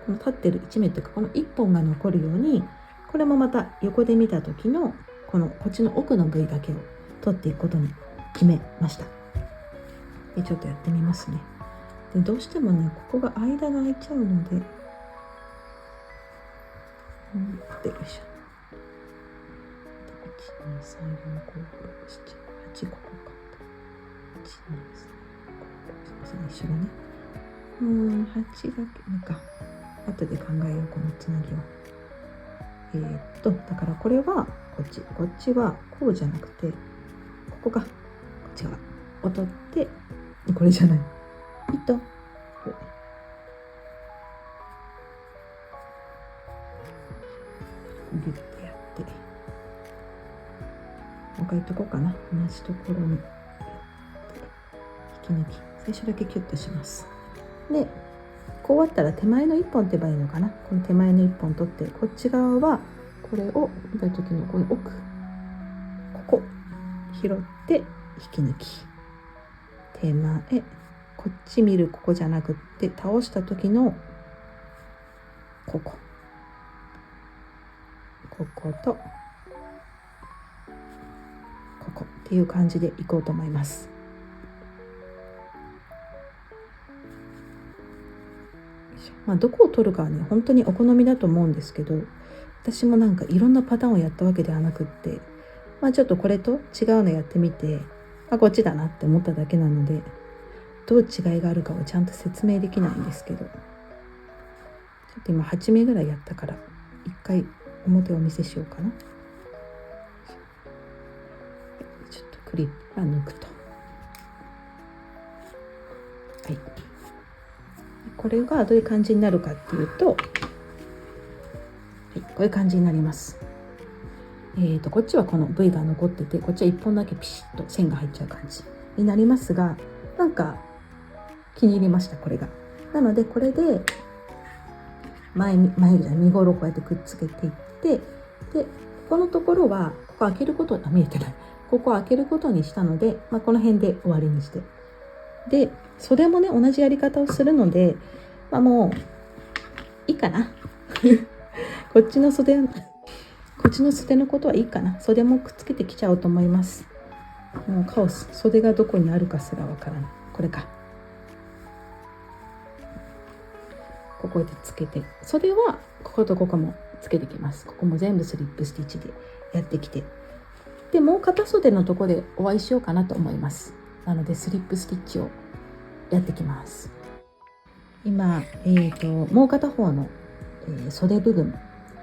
この立ってる1目っていうかこの1本が残るように、これもまた横で見た時のこっちの奥の部位だけを取っていくことに決めました。でちょっとやってみますね。でどうしてもねここが間が空いちゃうので、よいしょ。1234567 8ここか123一緒だね。8だけか。後で考えよう、このつなぎは。だからこれはこっちはこうじゃなくて、ここがこっち側を取って、これじゃない、糸これギュッてやって、もう一回とこうかな。同じところに引き抜き、最初だけキュッとします。でこう終わったら手前の1本ってばいいのかな。この手前の1本取って、こっち側はこれを見た時のこの奥、ここ拾って引き抜き、手前こっち見る、ここじゃなくって倒した時のこことここっていう感じでいこうと思います。どこを取るかはね、本当にお好みだと思うんですけど、私もなんかいろんなパターンをやったわけではなくって、ちょっとこれと違うのやってみて、こっちだなって思っただけなので、どう違いがあるかをちゃんと説明できないんですけど、ちょっと今8目ぐらいやったから一回表をお見せしようかな。ちょっとクリップは抜くと、はい、これがどういう感じになるかっていうと、はい、こういう感じになります。こっちはこの V が残ってて、こっちは1本だけピシッと線が入っちゃう感じになりますが、なんか気に入りました、これが。なのでこれで身ごろをこうやってくっつけていって、でこのところはここ開けること見えてない、ここ開けることにしたので、この辺で終わりにして、で袖もね同じやり方をするので、もういいかなこっちの袖のことはいいかな。袖もくっつけてきちゃおうと思います。もうカオス、袖がどこにあるかすらわからない。これか、ここでつけて、袖はこことここもつけてきます。ここも全部スリップスティッチでやってきて、でもう片袖のとこでお会いしようかなと思います。なのでスリップスティッチをやってきます。今、もう片方の、袖部分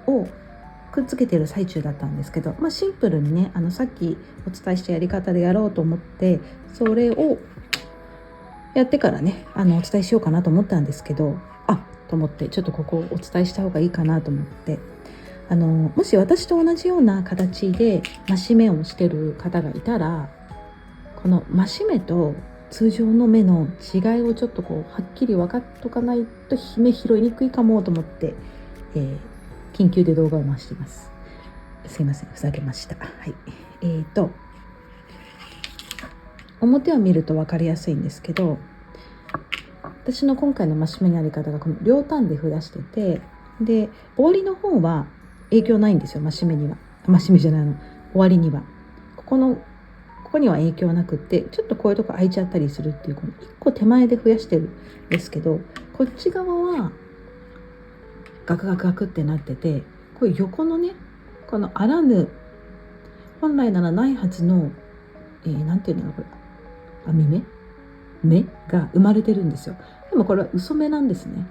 をくっつけてる最中だったんですけど、シンプルにね、さっきお伝えしたやり方でやろうと思って、それをやってからねお伝えしようかなと思ったんですけど、と思ってちょっとここをお伝えした方がいいかなと思って、もし私と同じような形で増し目をしてる方がいたら、この増し目と通常の目の違いをちょっとはっきり分かっとかないと目拾いにくいかもと思って、緊急で動画を回しています。すいません、ふざけました。はい。表を見ると分かりやすいんですけど、私の今回の増し目のやり方がこの両端で増やしてて、で終わりの方は影響ないんですよ。増し目じゃないの、終わりにはここには影響なくって、ちょっとこういうとこ開いちゃったりするっていう、この1個手前で増やしてるんですけど、こっち側はガクガクガクってなってて、これ横のね、このあらぬ本来ならないはずの、なんていうのこれ、網目が生まれてるんですよ。でもこれは嘘目なんですね。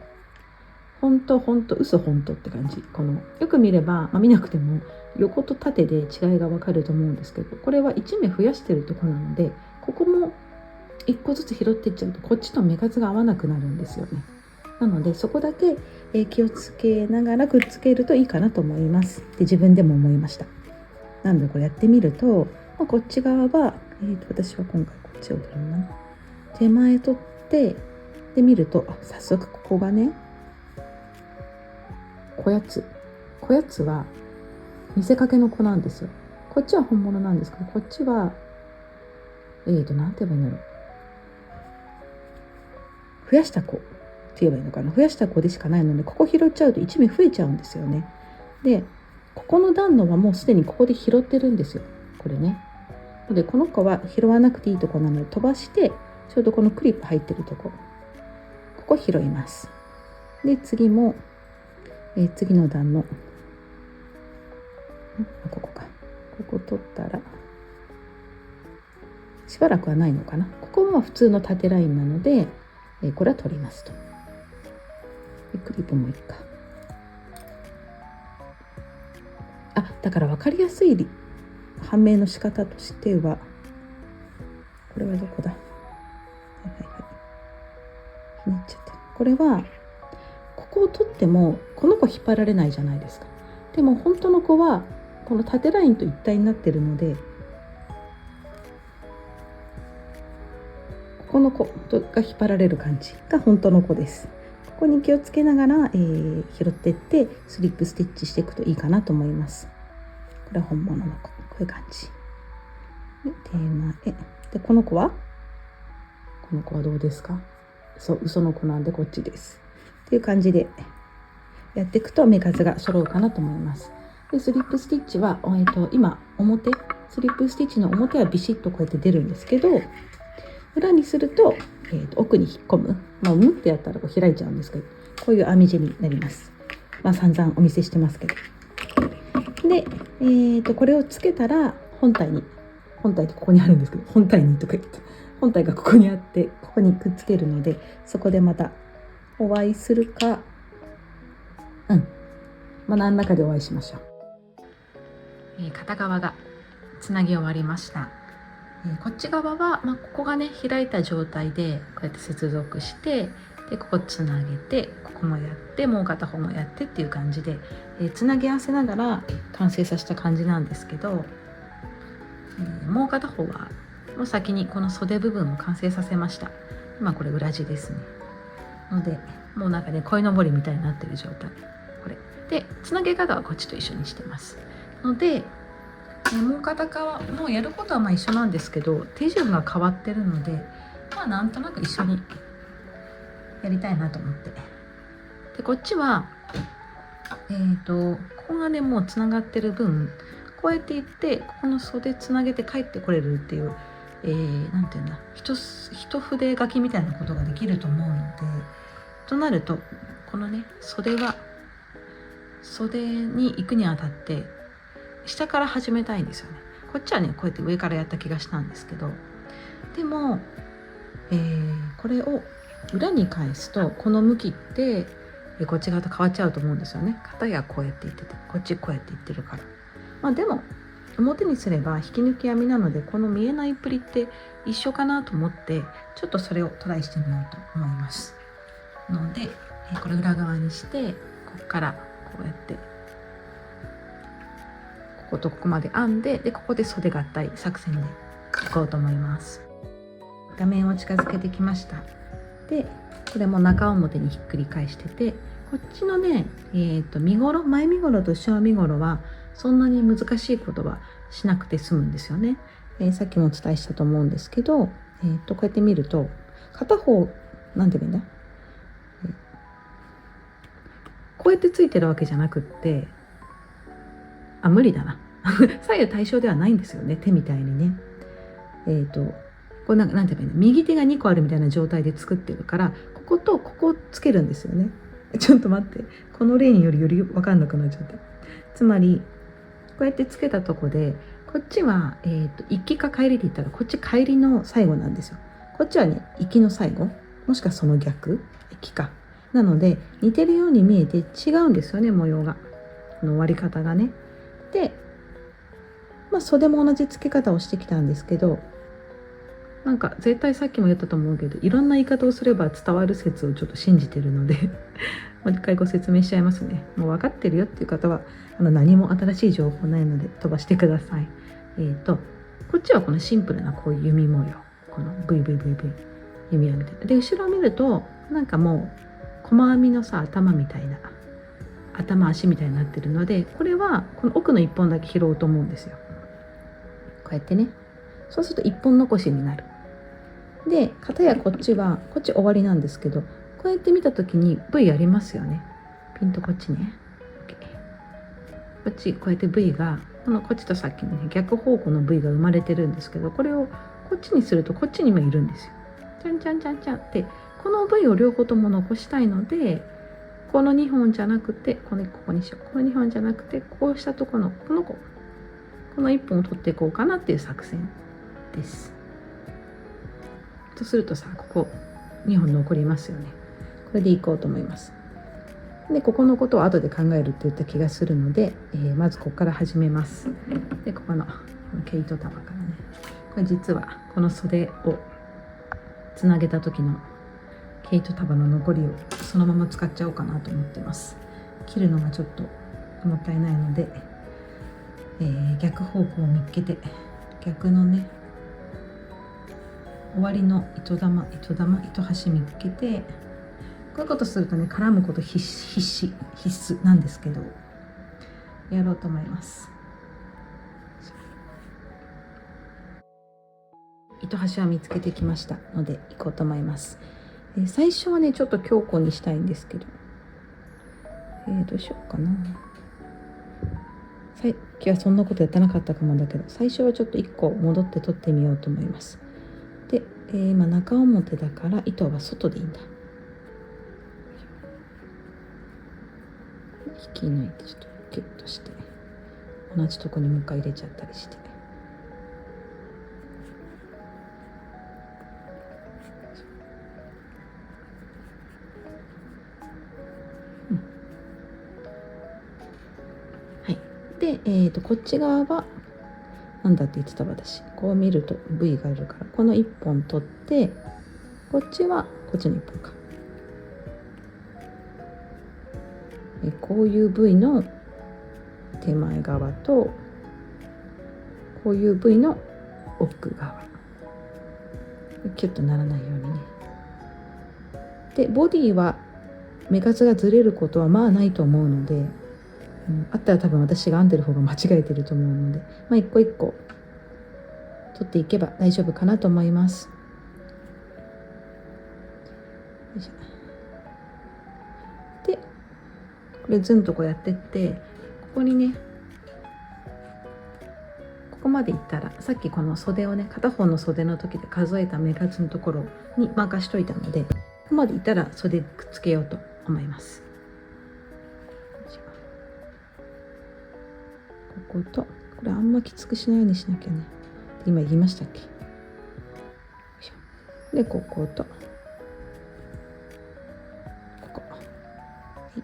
本当嘘本当って感じ。このよく見れば、見なくても横と縦で違いが分かると思うんですけど、これは1目増やしてるところなので、ここも1個ずつ拾っていっちゃうとこっちと目数が合わなくなるんですよね。なのでそこだけ気をつけながらくっつけるといいかなと思いますって自分でも思いました。なのでこれやってみると、こっち側は、私は今回こっちを取るな、手前取ってで見ると、早速ここがね、こやつは見せかけの子なんですよ。こっちは本物なんですけど、こっちはなんて言えばいいんだろう、増やした子って言えばいいのかな。増やした子でしかないので、ここ拾っちゃうと1目増えちゃうんですよね。でここの段のはもうすでにここで拾ってるんですよ、これね。でこの子は拾わなくていいとこなので飛ばして、ちょうどこのクリップ入ってるとこ拾います。で次も、次の段のこここ取ったらしばらくはないのかな。ここは普通の縦ラインなので、これは取りますと。でクリップもいいか。だから分かりやすい判明の仕方としては、これはどこだ。ひねっちゃってる。これはここを取ってもこの子引っ張られないじゃないですか。でも本当の子はこの縦ラインと一体になってるので、この子が引っ張られる感じが本当の子です。ここに気をつけながら、拾っていってスリップステッチしていくといいかなと思います。これは本物の子、こういう感じで手前で、この子はどうですか。そう、嘘の子なんでこっちですっていう感じでやっていくと目数が揃うかなと思います。でスリップスティッチは、今スリップスティッチの表はビシッとこうやって出るんですけど、裏にすると、奥に引っ込む、ムってやったらこう開いちゃうんですけど、こういう編み地になります。散々お見せしてますけど。で、これをつけたら本体ってここにあるんですけど、本体にとか言って本体がここにあってここにくっつけるので、そこでまたお会いするか、何らかでお会いしましょう。片側がつなぎ終わりました。こっち側は、ここがね開いた状態でこうやって接続して、でここつなげて、ここもやって、もう片方もやってっていう感じで、つなぎ合わせながら完成させた感じなんですけど、もう片方はもう先にこの袖部分を完成させました。今これ裏地ですね。のでもう鯉のぼりみたいになってる状態。これでつなげ方はこっちと一緒にしてますので、もう片側もうやることは一緒なんですけど、手順が変わってるので、なんとなく一緒にやりたいなと思って。でこっちはここがねもうつながってる分、こうやっていってここの袖つなげて帰ってこれるっていう、なんていうんだ、一筆書きみたいなことができると思うので、となるとこのね袖に行くにあたって下から始めたいんですよね。こっちはねこうやって上からやった気がしたんですけど、でも、これを裏に返すとこの向きってこっち側と変わっちゃうと思うんですよね。片やこうやっていってて、こっちこうやっていってるから、でも表にすれば引き抜き編みなので、この見えないっぷりって一緒かなと思って、ちょっとそれをトライしてみようと思いますので、これ裏側にして、ここからこうやってこことここまで編んで、ここで袖合体作戦でいこうと思います。画面を近づけてきました。でこれも中表にひっくり返してて、こっちのね、前身ごろと後ろ身ごろはそんなに難しいことはしなくて済むんですよね。さっきもお伝えしたと思うんですけど、こうやって見ると片方なんて言うんだ、こうやってついてるわけじゃなくって、無理だな左右対称ではないんですよね、手みたいにね。これなんて言うんだ、右手が2個あるみたいな状態で作ってるから、こことここをつけるんですよね。ちょっと待って、この例により分かんなくなっちゃった。つまりこうやってつけたとこで、こっちは、行きか帰りで言ったらこっち帰りの最後なんですよ。こっちはね行きの最後、もしくはその逆、行きかなので似てるように見えて違うんですよね、模様がの割り方がね。で袖も同じ付け方をしてきたんですけど、絶対さっきも言ったと思うけど、いろんな言い方をすれば伝わる説をちょっと信じてるのでもう一回ご説明しちゃいますね。もう分かってるよっていう方は何も新しい情報ないので飛ばしてください。こっちはこのシンプルなこういう弓模様、この VVVV 弓編みたいなで、後ろを見るともう細編みの頭みたいな、頭足みたいになってるので、これはこの奥の1本だけ拾おうと思うんですよ。こうやってね、そうすると1本残しになる。で片やこっちはこっち終わりなんですけど、こうやって見た時に V ありますよね。ピンとこっちね、こっちこうやって V がこっちとさっきのね逆方向の V が生まれてるんですけど、これをこっちにするとこっちにもいるんですよ。ちゃんちゃんちゃんちゃんって、この V を両方とも残したいので、この2本じゃなくてここにしよう。この2本じゃなくてこうしたところのこの子この1本を取っていこうかなっていう作戦です。とするとさ、ここ2本残りますよね。これでいこうと思います。でここのことを後で考えるって言った気がするので、まずここから始めます。でここの毛糸束からね、これ実はこの袖をつなげた時の毛糸束の残りをそのまま使っちゃおうかなと思ってます。切るのがちょっともったいないので、逆方向を見つけて、逆のね終わりの糸端見つけて、こういうことするとね絡むこと必須なんですけど、やろうと思います。糸端は見つけてきましたので行こうと思います。最初はねちょっと強固にしたいんですけど、どうしようかな。さっきはそんなことやってなかったかもだけど、最初はちょっと1個戻って取ってみようと思います。で、今中表だから糸は外でいいんだ。引き抜いてちょっとキュッとして同じとこにもう一回入れちゃったりして、はい。で、こっち側はなんだって言ってた私、こう見ると V があるからこの1本取って、こっちはこっちの1本か。こういう V の手前側とこういう V の奥側、キュッとならないようにね。でボディは目数がずれることはまあないと思うので、あったら多分私が編んでる方が間違えてると思うので、一個一個取っていけば大丈夫かなと思います。でこれずんとこうやってって、ここにねここまでいったら、さっきこの袖をね片方の袖の時で数えた目数のところにマーカーしといたので、ここまでいったら袖くっつけようと思います。ここと、これあんまきつくしないようにしなきゃね。今言いましたっけ。でこことここ、はい、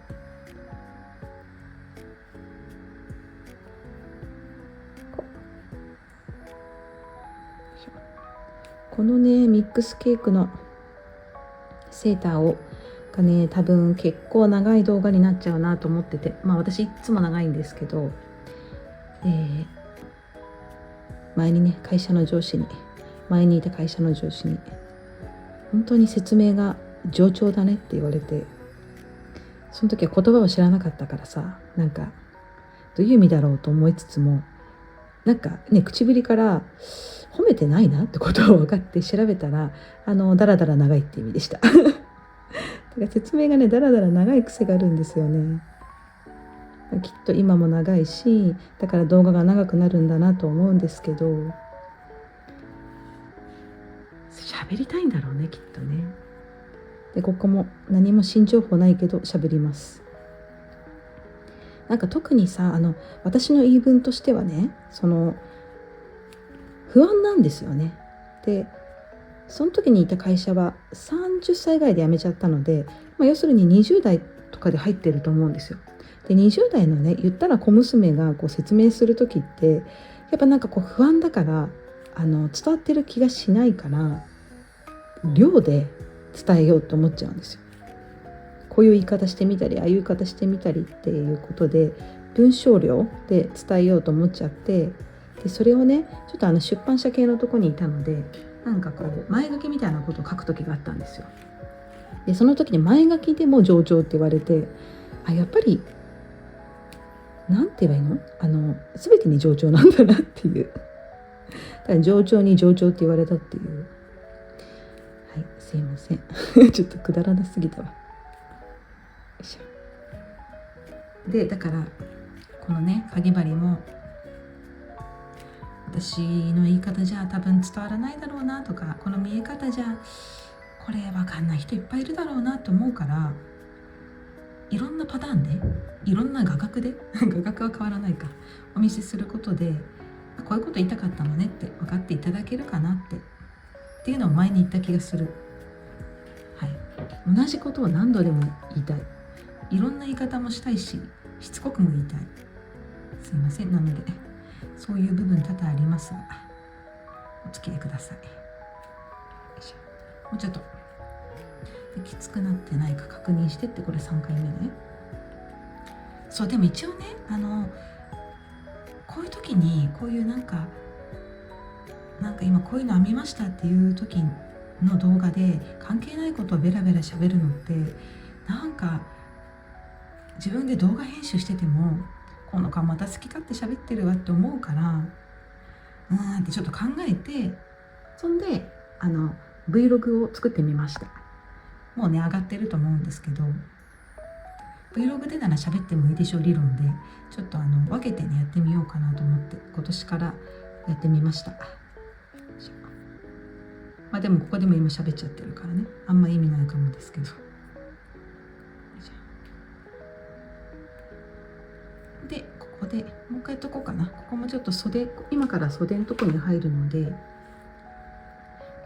このねミックスケークのセーターをがね多分結構長い動画になっちゃうなと思ってて、私いつも長いんですけど、前にいた会社の上司に本当に説明が冗長だねって言われて、その時は言葉を知らなかったからさ、なんかどういう意味だろうと思いつつも、なんかね口ぶりから褒めてないなってことを分かって調べたら、だらだら長いって意味でした。だから説明がねだらだら長い癖があるんですよね。きっと今も長いし、だから動画が長くなるんだなと思うんですけど、喋りたいんだろうねきっとね。でここも何も新情報ないけど喋ります。なんか特にさ、私の言い分としてはね、不安なんですよね。でその時にいた会社は30歳ぐらいで辞めちゃったので、要するに20代とかで入ってると思うんですよ。で20代のね言ったら小娘がこう説明する時って、やっぱなんかこう不安だから伝わってる気がしないから、量で伝えようと思っちゃうんですよ。こういう言い方してみたり、ああいう言い方してみたりっていうことで文章量で伝えようと思っちゃって、でそれをねちょっと出版社系のとこにいたので、なんかこう前書きみたいなことを書く時があったんですよ。でその時に前書きでも上長って言われて、やっぱりなんて言えばいいの、全てに上長なんだなっていう。だから上長に上長って言われたっていう。はい、すいません。ちょっとくだらなすぎたわ。よいしょ。でだからこのねかぎ針も、私の言い方じゃ多分伝わらないだろうなとか、この見え方じゃこれ分かんない人いっぱいいるだろうなと思うから、いろんなパターンでいろんな画角で画角は変わらないかお見せすることで、こういうこと言いたかったのねって分かっていただけるかなっていうのを前に言った気がする。はい、同じことを何度でも言いたい。いろんな言い方もしたいし、しつこくも言いたい。すいません。なのでそういう部分多々ありますが、お付き合いください。もうちょっときつくなってないか確認してって。これ3回目ね。そうでも一応ね、こういう時にこういうなんか今こういうの編みましたっていう時の動画で関係ないことをベラベラ喋るのって、なんか自分で動画編集しててもこの子はまた好き勝手喋ってるわって思うから、ってちょっと考えて、そんでVlog を作ってみました。もうね上がってると思うんですけど、 Vlog でなら喋ってもいいでしょ理論で、ちょっと分けてねやってみようかなと思って今年からやってみました。まあでもここでも今喋っちゃってるからね、あんま意味ないかもですけど。でここでもう一回やっとこうかな。ここもちょっと袖、今から袖のとこに入るので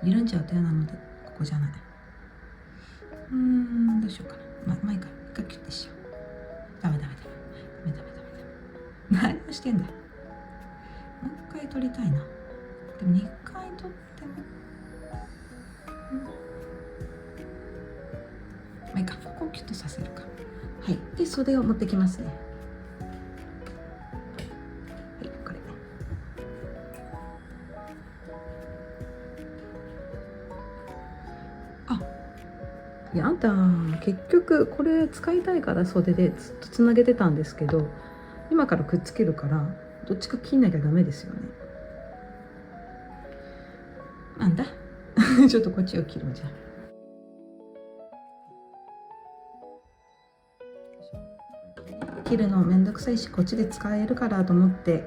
緩んじゃうと嫌なので、ここじゃない。どうしようかな。まあいいか、一回キュッてしよう。ダメ。何をしてんだ。もう一回撮りたいな。でも2回撮ってもまあいいか、ここをキュッとさせるか。はい。で袖を持ってきますね。はい、これ。いや、あんた結局これ使いたいから袖でずっとつなげてたんですけど、今からくっつけるからどっちか切んなきゃダメですよね。なんだちょっとこっちを切ろう。じゃあ切るのめんどくさいし、こっちで使えるからと思って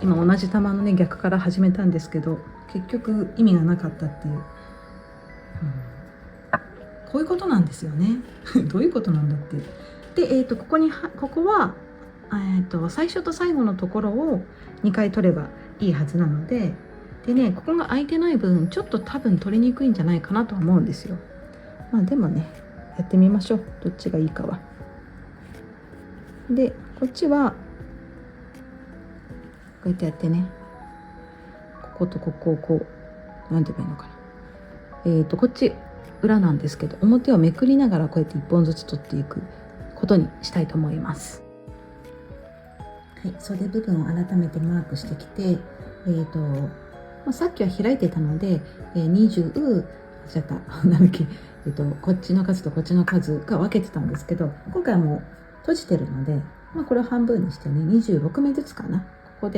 今同じ玉のね逆から始めたんですけど、結局意味がなかったっていう、こういうことなんですよねどういうことなんだって。で、ここは最初と最後のところを2回取ればいいはずなので、でね、ここが空いてない分ちょっと多分取りにくいんじゃないかなとは思うんですよ。まあでもね、やってみましょう、どっちがいいかは。でこっちはこうやってやってね、こことここをこう、なんて言えばいいのかな、こっち裏なんですけど、表をめくりながらこうやって1本ずつ取っていくことにしたいと思います。はい、袖部分を改めてマークしてきて、さっきは開いてたので、20ちゃったなんだっけ、こっちの数とこっちの数が分けてたんですけど、今回はもう閉じてるので、これを半分にしてね、26目ずつかな。こ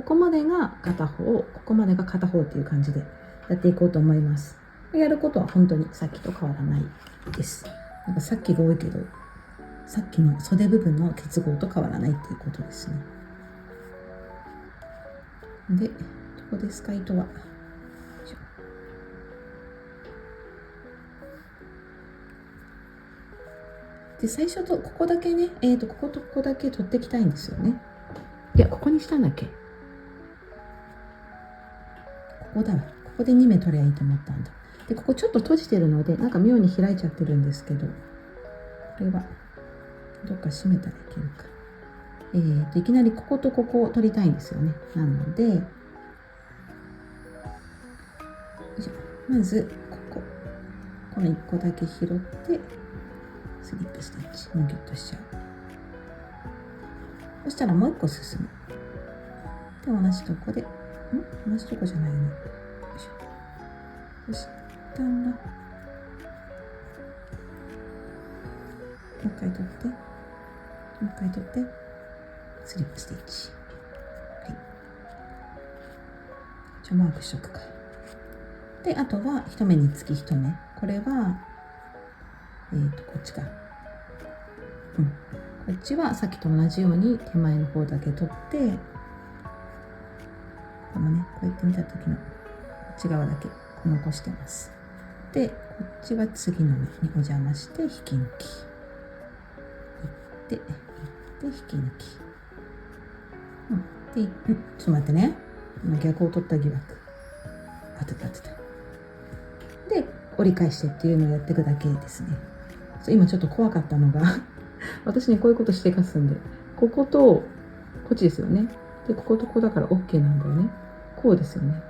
こまでが片方、ここまでが片方っていう感じでやっていこうと思います。やることは本当にさっきと変わらないです。なんかさっきが多いけど、さっきの袖部分の結合と変わらないっていうことですね。で、どこですか、糸は。で、最初とここだけね、こことここだけ取っていきたいんですよね。いや、ここにしたんだっけ。ここだわ。ここで2目取りゃいいと思ったんだ。で、ここちょっと閉じてるので、なんか妙に開いちゃってるんですけど、これはどっか閉めたらいけるか。いきなりこことここを取りたいんですよね。なので、まずこの1個だけ拾ってスリップステッチもギュッとしちゃう。そしたらもう1個進む。で、同じとこで、同じとこじゃないよね。よいしょ。そしたらもう1回取って、もう1回取ってスリップステッチ。はい。マークしとくか。で、あとは1目につき1目。これはこっちか。こっちはさっきと同じように手前の方だけ取って、このね、こうやって見た時のこっち側だけ残してます。で、こっちは次の目にお邪魔して引き抜き。行って引き抜き。で、ちょっと待ってね、今逆を取った疑惑、当てたで、折り返してっていうのをやっていくだけですね。そう今ちょっと怖かったのが私にこういうことしてかすんで、こことこっちですよね。でこことここだから OK なんだよね。こうですよね。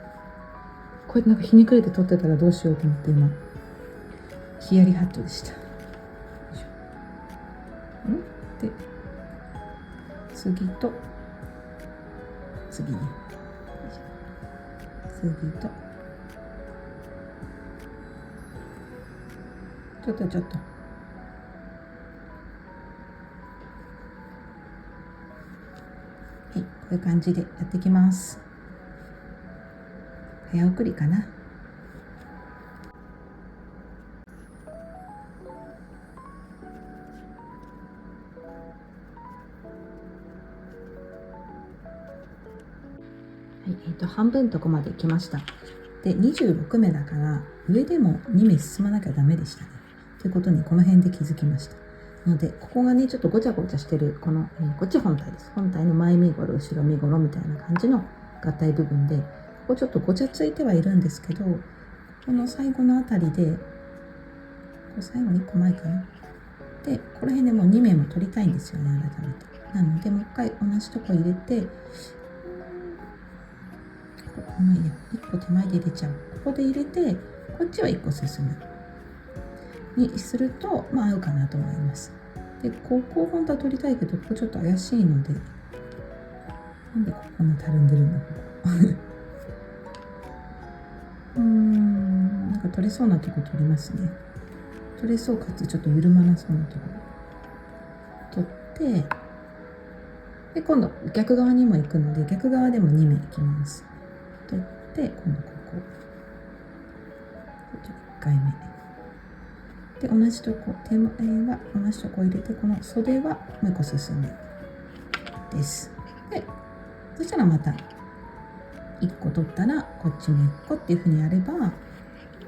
こうやってなんかひねくれて取ってたらどうしようと思って今ヒヤリハットでした。で次と次ね、次とちょっとはい、こういう感じでやっていきます。早送りかな。半分とこまで来ました。で26目だから上でも2目進まなきゃダメでしたねということにこの辺で気づきました。なのでここがねちょっとごちゃごちゃしてるこの、こっち本体です。本体の前身頃後ろ身頃みたいな感じの合体部分で、ここちょっとごちゃついてはいるんですけど、この最後のあたりで最後に1個前かなでこの辺でもう2目も取りたいんですよね、改めて。なのでもう一回同じとこ入れて、まあいいや、1個手前で入れちゃう。ここで入れてこっちは1個進むにするとまあ合うかなと思います。でここ本当は取りたいけどここちょっと怪しいので、なんでここんなたるんでるんだここなんか取れそうなとこ取りますね。取れそうかつちょっと緩まなそうなところ取って、で今度逆側にも行くので逆側でも2目いきます。取って今度ここ1回目で同じとこ手前は同じとこ入れて、この袖はもう1個進むです。でそしたらまた1個取ったらこっちも1個っていう風にやれば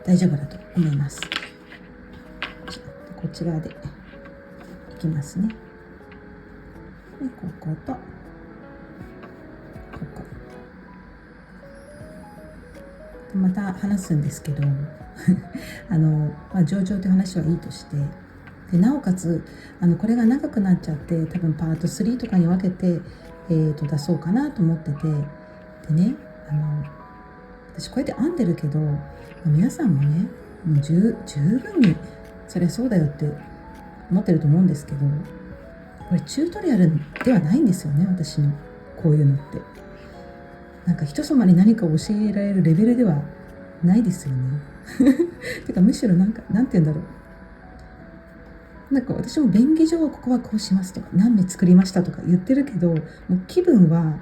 大丈夫だと思います。こちらでいきますね。でこことここまた話すんですけど上々という話はいいとして、でなおかつこれが長くなっちゃって多分パート3とかに分けて、出そうかなと思ってて、でね私こうやって編んでるけど皆さんもねもう十分にそりゃそうだよって思ってると思うんですけど、これチュートリアルではないんですよね。私のこういうのってなんか人様に何か教えられるレベルではないですよねてかむしろなんて言うんだろう、なんか私も便宜上ここはこうしますとか何目作りましたとか言ってるけど、もう気分は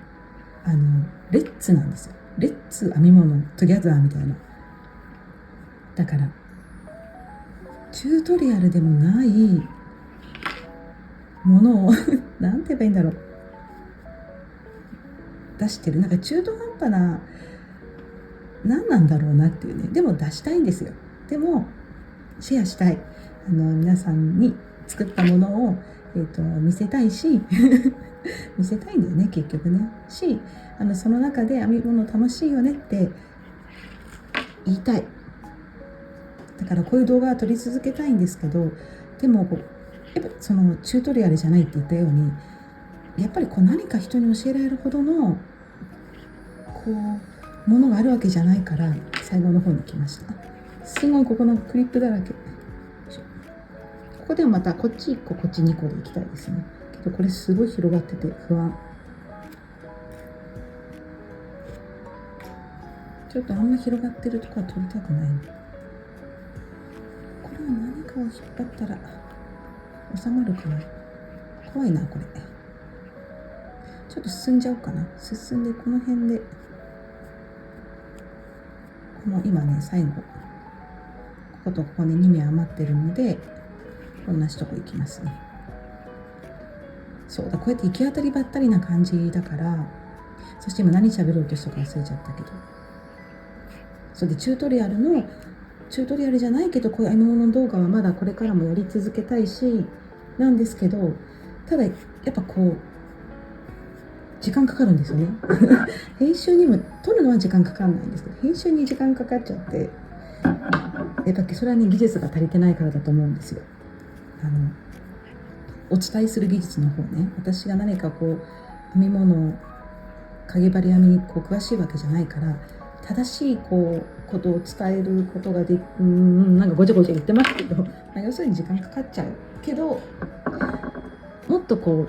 レッツなんですよ。レッツ編み物トゥギャザーみたいな。だからチュートリアルでもないものをなんて言えばいいんだろう、出してる。なんか中途半端な何なんだろうなっていうね。でも出したいんですよ。でもシェアしたい、皆さんに作ったものを、見せたいし見せたいんだよね結局ね。その中で編み物楽しいよねって言いたい。だからこういう動画は撮り続けたいんですけど、でもやっぱそのチュートリアルじゃないって言ったように、やっぱり何か人に教えられるほどのものがあるわけじゃないから最後の方に来ました。すごいここのクリップだらけ。ここでもまたこっち1個こっち2個でいきたいですね。けどこれすごい広がってて不安。ちょっとあんま広がってるとこは取りたくないの。これは何かを引っ張ったら収まるかな。怖いなこれ。ちょっと進んじゃおうかな。進んでこの辺で今ね最後こことここに2目余ってるので同じとこ行きますね。そうだ、こうやって行き当たりばったりな感じだから。そして今何喋ろうとしたか忘れちゃったけど、それでチュートリアルじゃないけどこういう編み物動画はまだこれからもやり続けたいしなんですけど、ただやっぱ時間かかるんですよね編集にも撮るのは時間かかんないんですけど、編集に時間かかっちゃって、やっぱりそれはね技術が足りてないからだと思うんですよ。お伝えする技術の方ね、私が何かこう編み物、かぎ針編みにこう詳しいわけじゃないから、正しいこうことを伝えることがなんかごちゃごちゃ言ってますけど、要するに時間かかっちゃうけど、もっとこう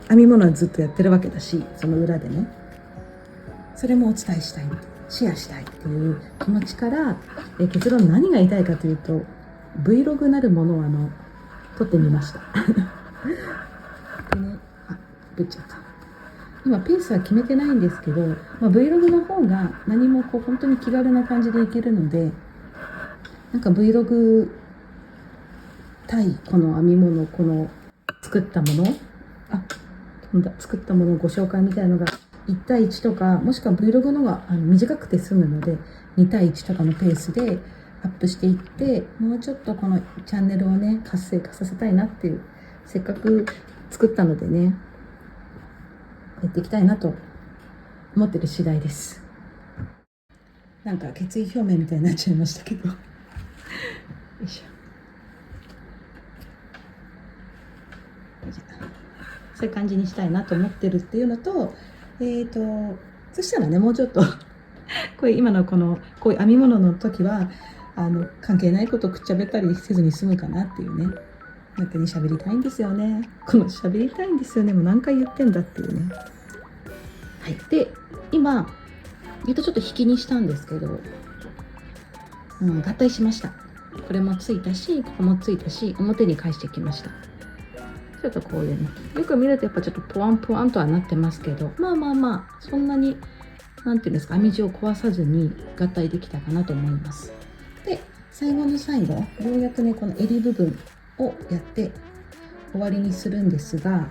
編み物はずっとやってるわけだし、その裏でねそれもお伝えしたい、シェアしたいっていう気持ちから、結論何が言いたいかというと、 Vlog なるものを撮ってみましたでね、ぶっちゃった。今ペースは決めてないんですけど、Vlog の方が何もこう本当に気軽な感じでいけるので、なんか Vlog 対この編み物、この作ったもの、作ったものをご紹介みたいなのが1対1とか、もしくは Vlog のが短くて済むので2対1とかのペースでアップしていって、もうちょっとこのチャンネルをね活性化させたいなっていう、せっかく作ったのでねやっていきたいなと思ってる次第です。なんか決意表明みたいになっちゃいましたけどよいしょ。そういう感じにしたいなと思ってるっていうのと、そしたらねもうちょっとこれ今のこういう編み物の時は関係ないことくっちゃべったりせずに済むかなっていうね。なんかね喋りたいんですよね。喋りたいんですよね。もう何回言ってんだっていうね。はい。で今ちょっと引きにしたんですけど、合体しました。これもついたし、ここもついたし、表に返してきました。ちょっとこういうね、よく見るとやっぱちょっとポワンポワンとはなってますけど、そんなになんていうんですか、編み地を壊さずに合体できたかなと思います。で最後の最後、ようやくねこの襟部分をやって終わりにするんですが、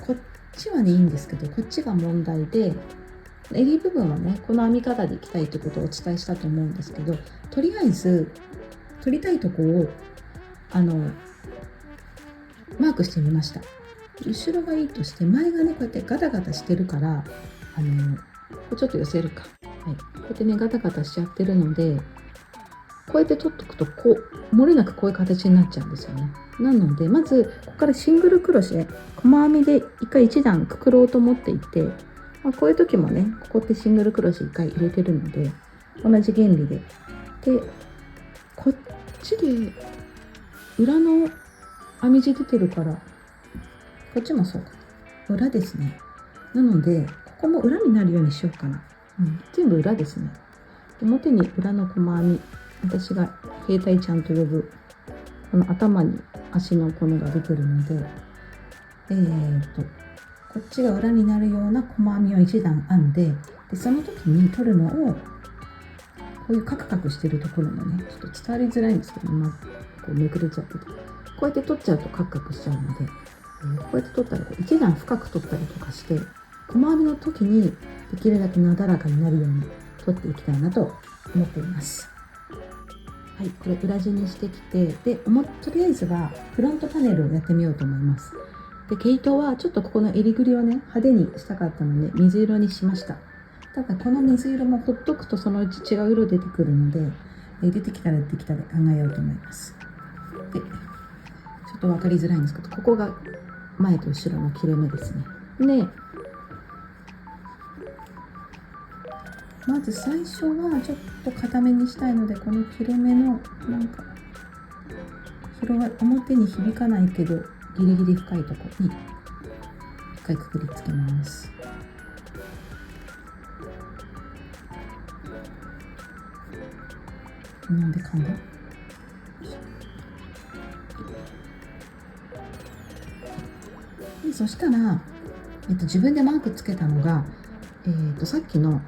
こっちはねいいんですけど、こっちが問題で、襟部分はねこの編み方でいきたいということをお伝えしたと思うんですけど、とりあえず取りたいとこをマークしてみました。後ろがいいとして、前がねこうやってガタガタしてるから、ちょっと寄せるか、はい、こうやってねガタガタしちゃってるので、こうやって取っとくとこう漏れなくこういう形になっちゃうんですよね。なのでまずここからシングルクロシェ、細編みで一回一段くくろうと思っていて、こういう時もねここってシングルクロシェ一回入れてるので、同じ原理でこっちで裏の編み地出てるから、こっちもそうか、裏ですね。なのでここも裏になるようにしようかな、全部裏ですね。表に裏の細編み、私が兵隊ちゃんと呼ぶこの頭に足の骨が出てるので、こっちが裏になるような細編みを一段編んで、その時に取るのをこういうカクカクしてるところもねちょっと伝わりづらいんですけど、こうめくれちゃってて、こうやって取っちゃうとカクカクしちゃうので、こうやって取ったら一段深く取ったりとかして、細編みの時にできるだけなだらかになるように取っていきたいなと思っています。はい、これ裏地にしてきて、でとりあえずはフロントパネルをやってみようと思います。で毛糸はちょっとここの襟ぐりをね派手にしたかったので水色にしました。ただこの水色もほっとくとそのうち違う色出てくるので、出てきたら出てきたで考えようと思います。でちょっと分かりづらいんですけど、ここが前と後ろの切れ目ですね。でまず最初はちょっと固めにしたいので、この切れ目のなんか表に響かないけどギリギリ深いところに一回くくりつけます。なんで噛んだ？でそしたら、自分でマークつけたのが、さっきの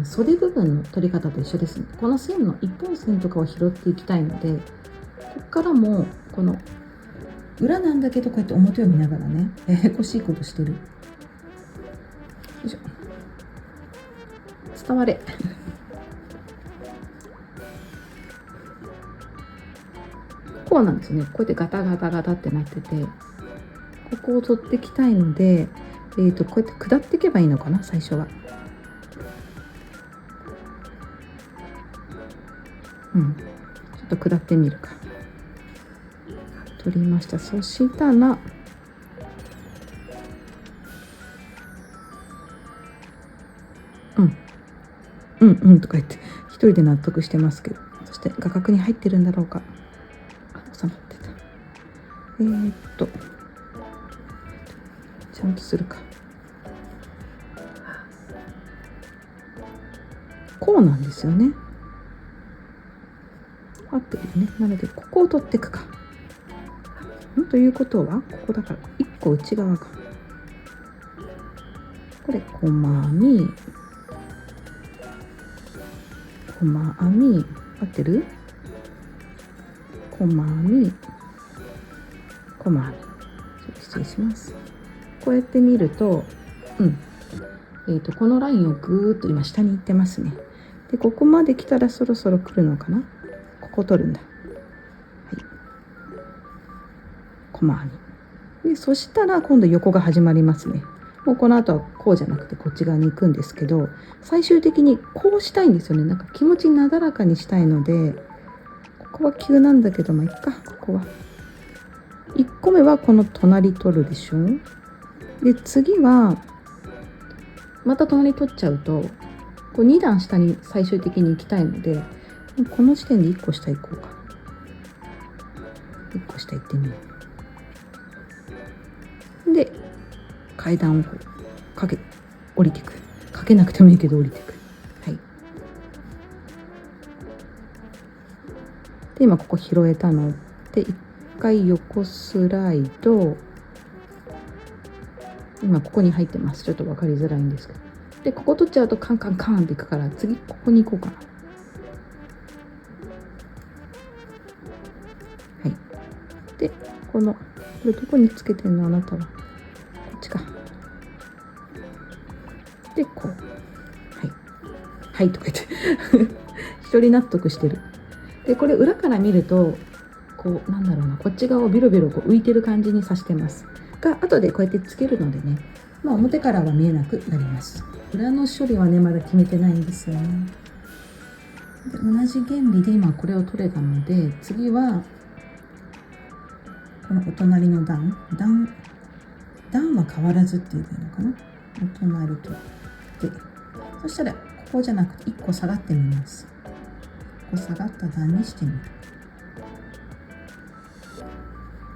袖部分の取り方と一緒ですね。この線の一本線とかを拾っていきたいので、ここからもこの裏なんだけどこうやって表を見ながらねややこしいことしてる。よいしょ、伝われこうなんですね。こうやってガタガタガタってなってて、ここを取っていきたいので、こうやって下っていけばいいのかな、最初は。ちょっと下ってみるか。取りました。そしたらとか言って一人で納得してますけど、そして画角に入ってるんだろうか。収まってた。ちゃんとするか。こうなんですよね。合ってるよね。なのでここを取っていくか。ということはここだから1個内側がこれ細編み合ってる？細編み失礼します。こうやって見るとこのラインをぐーっと今下に行ってますね。でここまで来たらそろそろ来るのかな。ここ取るんだ。細編みで、そしたら今度横が始まりますね。もうこの後はこうじゃなくてこっち側に行くんですけど、最終的にこうしたいんですよね。なんか気持ちなだらかにしたいので、ここは急なんだけど、まあいっか。ここは1個目はこの隣取るでしょ。で次はまた隣取っちゃうとこう2段下に最終的に行きたいので、この時点で1個下行こうか。1個下行ってみよう。で階段をこう降りていく。かけなくてもいいけど降りていく。で今ここ拾えたので1回横スライド。今ここに入ってます。ちょっと分かりづらいんですけど、でここ取っちゃうとカンカンカンっていくから、次ここに行こうかな。でこれどこにつけてんのあなたは。こっちか。でこうはいとか言って一人納得してる。でこれ裏から見るとこうなんだろうな、こっち側をビロビロこう浮いてる感じに刺してますが、後でこうやってつけるのでね、表からは見えなくなります。裏の処理はねまだ決めてないんですよね。で同じ原理で今これを取れたので、次はこのお隣の段は変わらずって言えばいいのかな。お隣とで、そしたらここじゃなくて1個下がってみます。ここ下がった段にしてみる。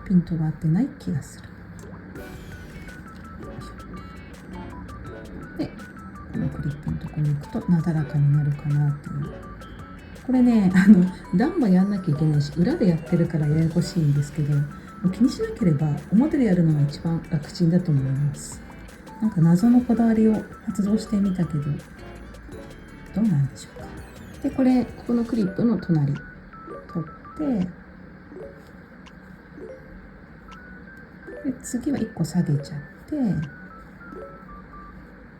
ピントが合ってない気がする。でこのクリップのところに行くとなだらかになるかなっていう。これね段もやんなきゃいけないし、裏でやってるからややこしいんですけど、気にしなければ表でやるのが一番楽ちんだと思います。なんか謎のこだわりを発動してみたけど、どうなんでしょうか。でここのクリップの隣取って、で次は1個下げちゃって、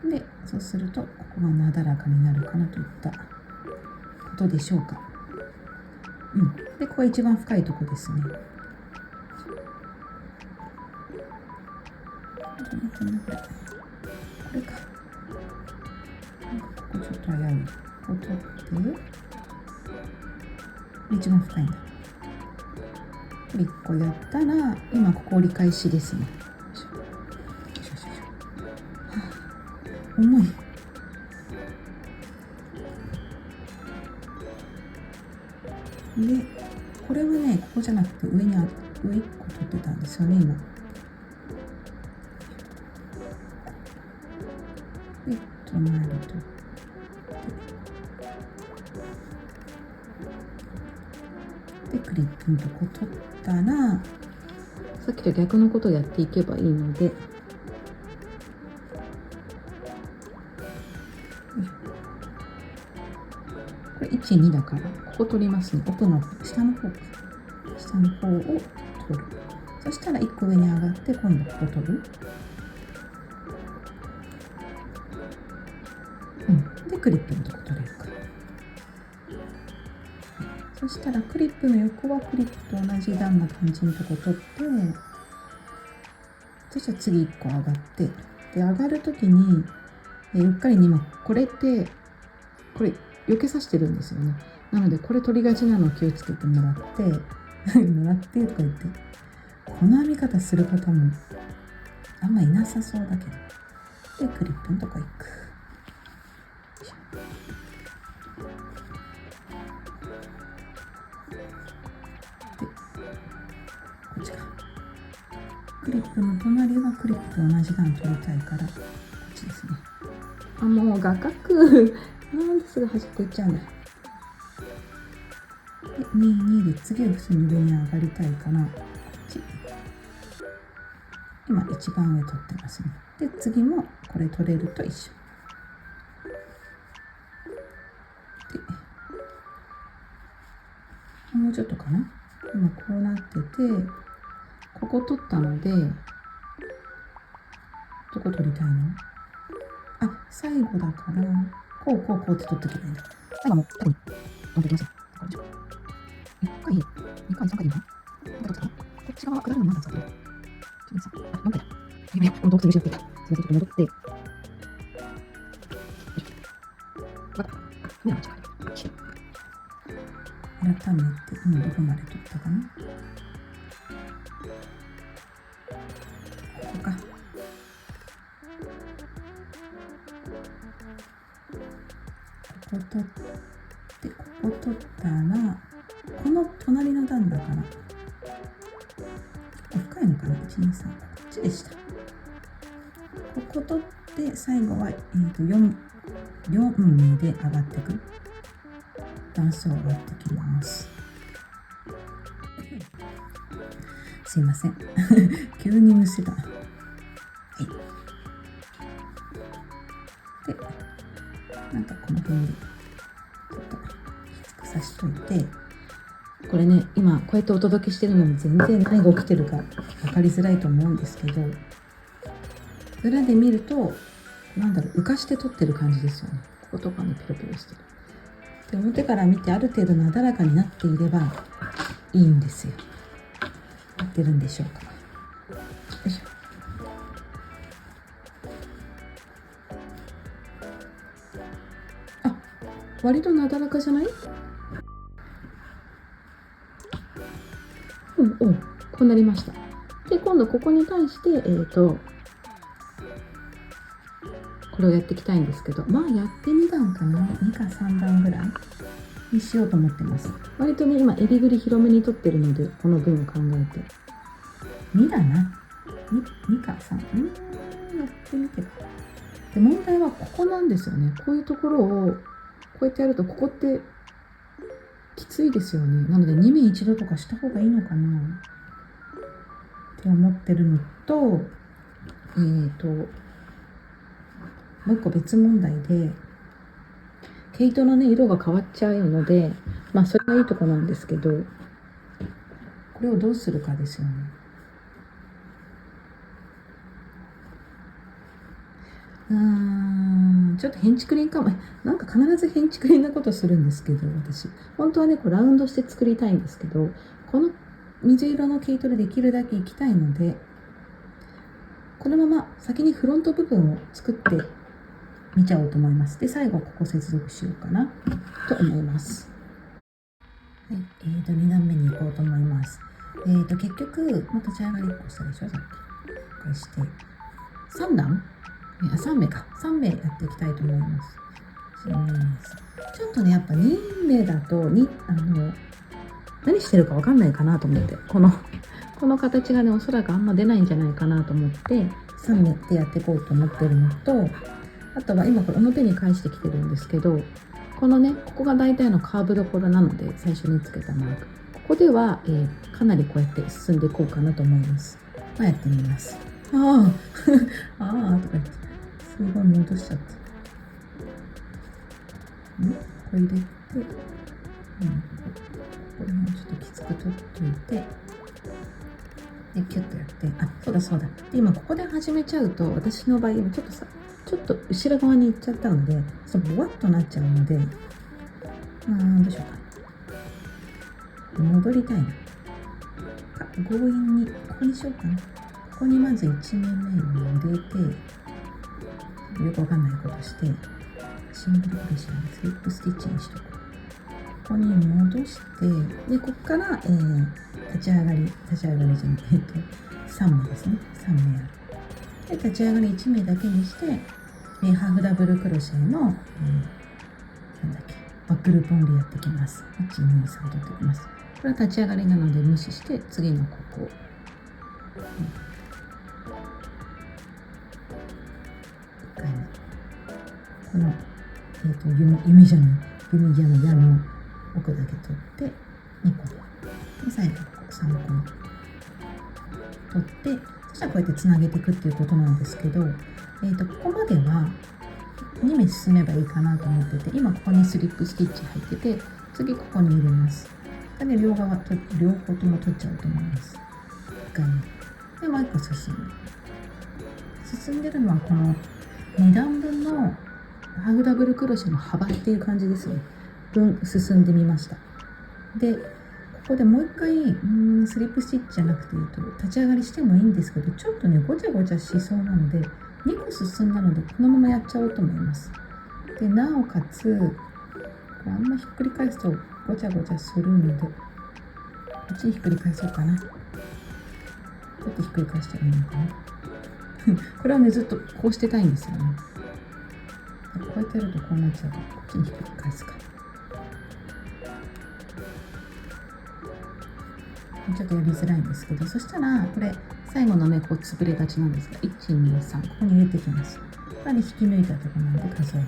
でそうするとここがなだらかになるかなといったことでしょうか。でここが一番深いとこですね。これか。ここちょっと危うい。ここ取って一番深いんだ。これ1個やったら今ここ折り返しですね。重い。でこれはねここじゃなくて上1個取ってたんですよね今。で隣とでクリップのとこ取ったら、さっきと逆のことをやっていけばいいので、これ1、2だからここ取りますね。奥の下の方を取る。そしたら1個上に上がって今度ここ取る。でクリップのとこ取れるから。そしたらクリップの横はクリップと同じ段な感じのとこ取って、そしたら次1個上がって、で上がる時に、うっかりに今これ避けさせてるんですよね。なのでこれ取りがちなのを気をつけてもらってもらってとか言って、この編み方する方もあんまいなさそうだけど、でクリップのとこ行く。でこっちか、クリップの隣はクリップと同じ段取りたいからこっちですね。もう画角なんですぐ端っこ行っちゃうんだ。で22で次は普通に上に上がりたいからこっち、今一番上取ってますね。で次もこれ取れると一緒で、もうちょっとかな。今こうなってて、ここ取ったのでどこ取りたいの？最後だからこうって取っとけばいいんだ。最後も多分どんどんいきますよ。1回、2回、3回今こっち側下るのまだ使ってる。4回だ。いや、この洞窟にしなくていい。すみません、ちょっと戻って。改めて今どこまで取ったかな。ここか。ここ取って、ここ取ったらこの隣の段だから深いのかな。1、2、3、こっちでした。ここ取って最後は、4目で上がっていく。段数を上がってきます。すいません急にむせた。はい。で、なんかこの辺でちょっときつくさしといて、これね、今こうやってお届けしてるのに全然何が起きてるか分かりづらいと思うんですけど、裏で見ると浮かして撮ってる感じですよね。こことかねピロピロしてる。で表から見てある程度なだらかになっていればいいんですよ。なってるんでしょうか。よいしょ。割となだらかじゃない？こうなりました。で今度ここに対してこれをやっていきたいんですけど、やって2段かな、2か3段ぐらいにしようと思ってます。割とね今襟ぐり広めに取ってるので、この分を考えて2だな。2か3、やってみてか。で問題はここなんですよね。こういうところをこうやってやると、ここってきついですよね。なので2面1度とかした方がいいのかなって思ってるのと、もう一個別問題で、毛糸のね色が変わっちゃうので、それがいいとこなんですけど、これをどうするかですよね。ちょっとヘンチクリンかも。なんか必ずヘンチクリンなことするんですけど、私本当はねこうラウンドして作りたいんですけど、この水色の毛糸でできるだけいきたいので、このまま先にフロント部分を作ってみちゃおうと思います。で最後ここ接続しようかなと思います。はい、2段目に行こうと思います。結局立ち上がり1個したでしょ。さっきこれして3段3目か、3目やっていきたいと思います。ちょっとねやっぱ2目だと何してるか分かんないかなと思って、この形がねおそらくあんま出ないんじゃないかなと思って3目でやっていこうと思ってるのと、あとは今これ表に返してきてるんですけど、このねここが大体のカーブどころなので、最初につけたマーク、ここでは、かなりこうやって進んでいこうかなと思います。やってみます。とか言ってすごい戻しちゃった。これ入れて、これもちょっときつく取っといて、でキュッとやって、そうだ。で今ここで始めちゃうと、私の場合今ちょっと後ろ側に行っちゃったので、ボワッとなっちゃうので、どうしようか。戻りたいな。強引にここにしようかな。ここにまず1目目を入れて、よくわかんないことして、シングルクロシェのスリップスティッチにしとく。ここに戻して、でここから、立ち上がりじゃなくて、3目ですね。3目ある。で立ち上がり1目だけにして、ハーフダブルクロシェの、なんだっけ、バックループオンリーやっていきます。1、2、3とっていきます。これは立ち上がりなので無視して、次のここ。1回目。この、弓じゃない矢の奥だけ取って、2個。で、最後、3個取って、そしたらこうやってつなげていくっていうことなんですけど、ここまでは2目進めばいいかなと思ってて、今ここにスリップスティッチ入ってて、次ここに入れます。で両方とも取っちゃうと思います。1回目。で、もう1個進んでるのはこの2段分のハーフダブルクロシェの幅っていう感じですね。分進んでみました。で、ここでもう一回スリップスティッチじゃなくて立ち上がりしてもいいんですけど、ちょっとねごちゃごちゃしそうなので2個進んだのでこのままやっちゃおうと思います。でなおかつこれあんまひっくり返すとごちゃごちゃするので、こっちにひっくり返そうかな。どうやってひっくり返したらいいのかなこれはねずっとこうしてたいんですよね。こうやってやるとこうなっちゃうから、こっちにひっくり返すか。ちょっとやりづらいんですけど、そしたらこれ最後の目こう潰れがちなんですが、1、2、3ここに入れていきます。これで引き抜いたところなんで数える。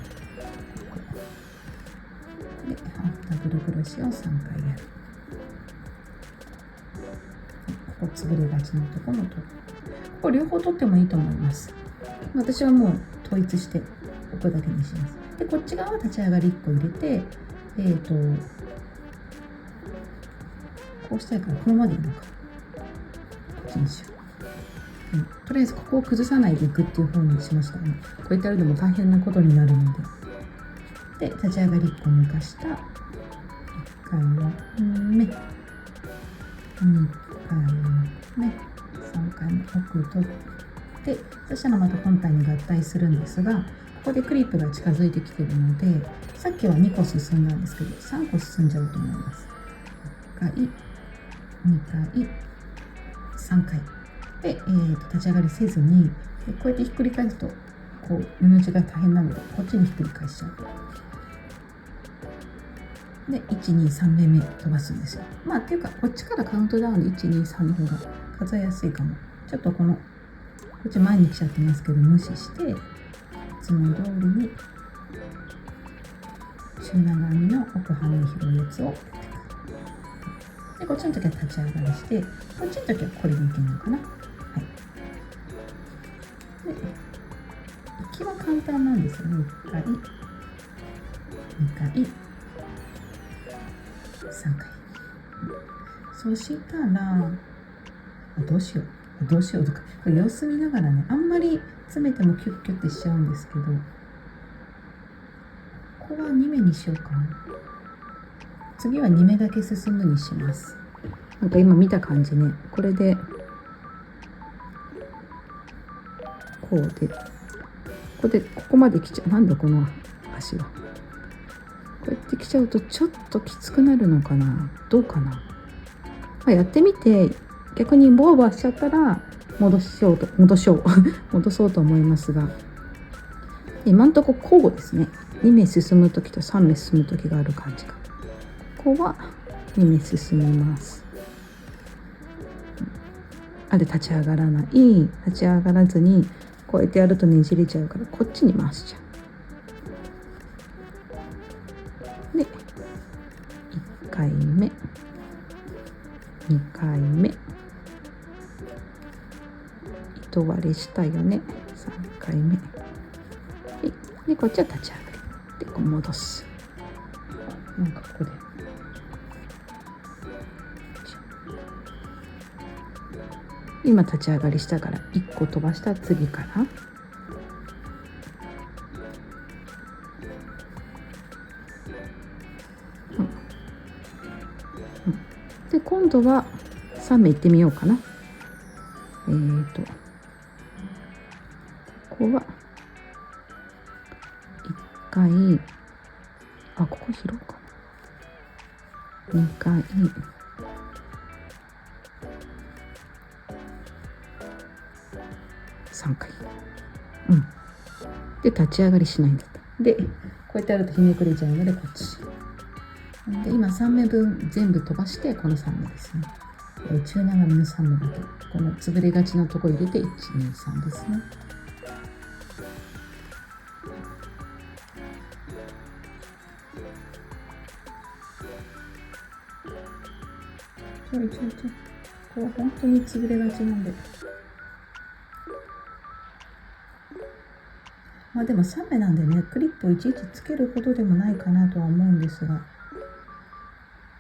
でハーフダブルクロシェを3回やる。ここ潰れがちなところも取る。ここ両方取ってもいいと思います。私はもう統一しておくだけにします。でこっち側は立ち上がり1個入れて、こうしたいからこのままでいいのか。こっちにしよう。とりあえずここを崩さないでいくっていう方にしましたね。こうやってやるのも大変なことになるので。で、立ち上がり1個抜かした1回目、2回目、3回目奥取って、そしたらまた本体に合体するんですが、ここでクリップが近づいてきているので、さっきは2個進んだんですけど、3個進んじゃうと思います。1回、2回、3回で、立ち上がりせずに、こうやってひっくり返すとこう布地が大変なので、こっちにひっくり返しちゃう。で、1、2、3目目飛ばすんですよ。まあっていうかこっちからカウントダウンで1、2、3の方が数えやすいかも。ちょっとこっち前に来ちゃってますけど無視して、いつも通りに中長編みの奥半目広いやつをやっていく。でこっちの時は立ち上がりして、こっちの時はこれでいけるのかな。はい。で行きは簡単なんですよね。1回、2回、3回。そしたらどうしようとか、これ様子見ながらね、あんまり詰めてもキュッキュッてしちゃうんですけど、ここは2目にしようかな。次は2目だけ進むにします。なんか今見た感じね、これでこうでここまで来ちゃう。なんだこの足は。こうやって来ちゃうとちょっときつくなるのかな、どうかな。まあ、やってみて逆にボワボワしちゃったら戻そうと思いますが、今んとこ交互ですね。2目進む時と3目進む時がある感じが。ここは2目進みます。あれ立ち上がらない、立ち上がらずにこうやってやるとねじれちゃうから、こっちに回しちゃう。で1回目、2回目、糸割りしたよね、3回目でこっちは立ち上がりでこう戻す。なんかここで今立ち上がりしたから1個飛ばした次から、で今度は3目いってみようかな。回、ここ拾うかな、2回3回、で立ち上がりしないんだった。でこうやってやるとひねくれちゃうのでこっちで、今3目分全部飛ばして、この3目ですね、中長めの3目だけこの潰れがちなところ入れて123ですね。これ本当に潰れがちなんで、でも3目なんでね、クリップをいちいちつけるほどでもないかなとは思うんですが、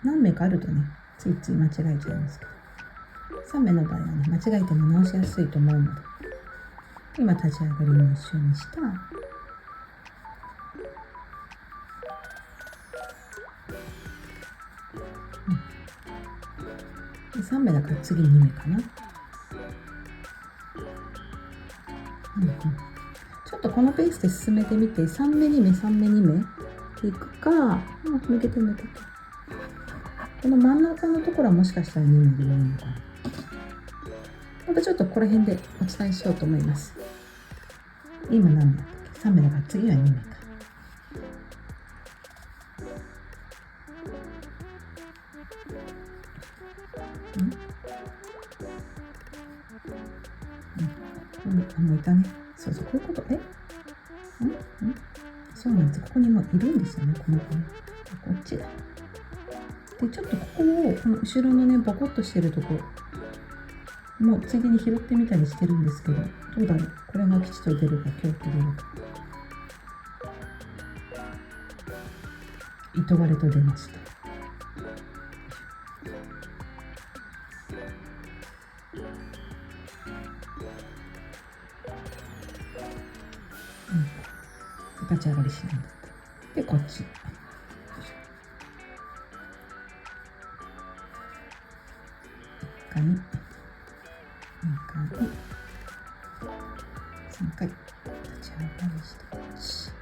何目かあるとね、ついつい間違えちゃいますけど、3目の場合はね、間違えても直しやすいと思うので、今立ち上がりも一緒にした、3目だから次2目かな、ちょっとこのペースで進めてみて、3目2目3目2目いくか、抜けてこの真ん中のところはもしかしたら2目でもいいのかな。またちょっとこの辺でお伝えしようと思います。今何目だったっけ、3目だから次は2目か。もういたね。そう、こういうこと。そうなんです。ここにもいるんですよね、この子ね。こっちだ。で、ちょっとここを、この後ろのね、ボコッとしてるとこ、もうついでに拾ってみたりしてるんですけど、どうだろう。これが吉と出るか、凶と出るか。糸割れと出ました。立ち上がりしないんだった。で、こっち。1回、2回、3回、立ち上がりしてこっち。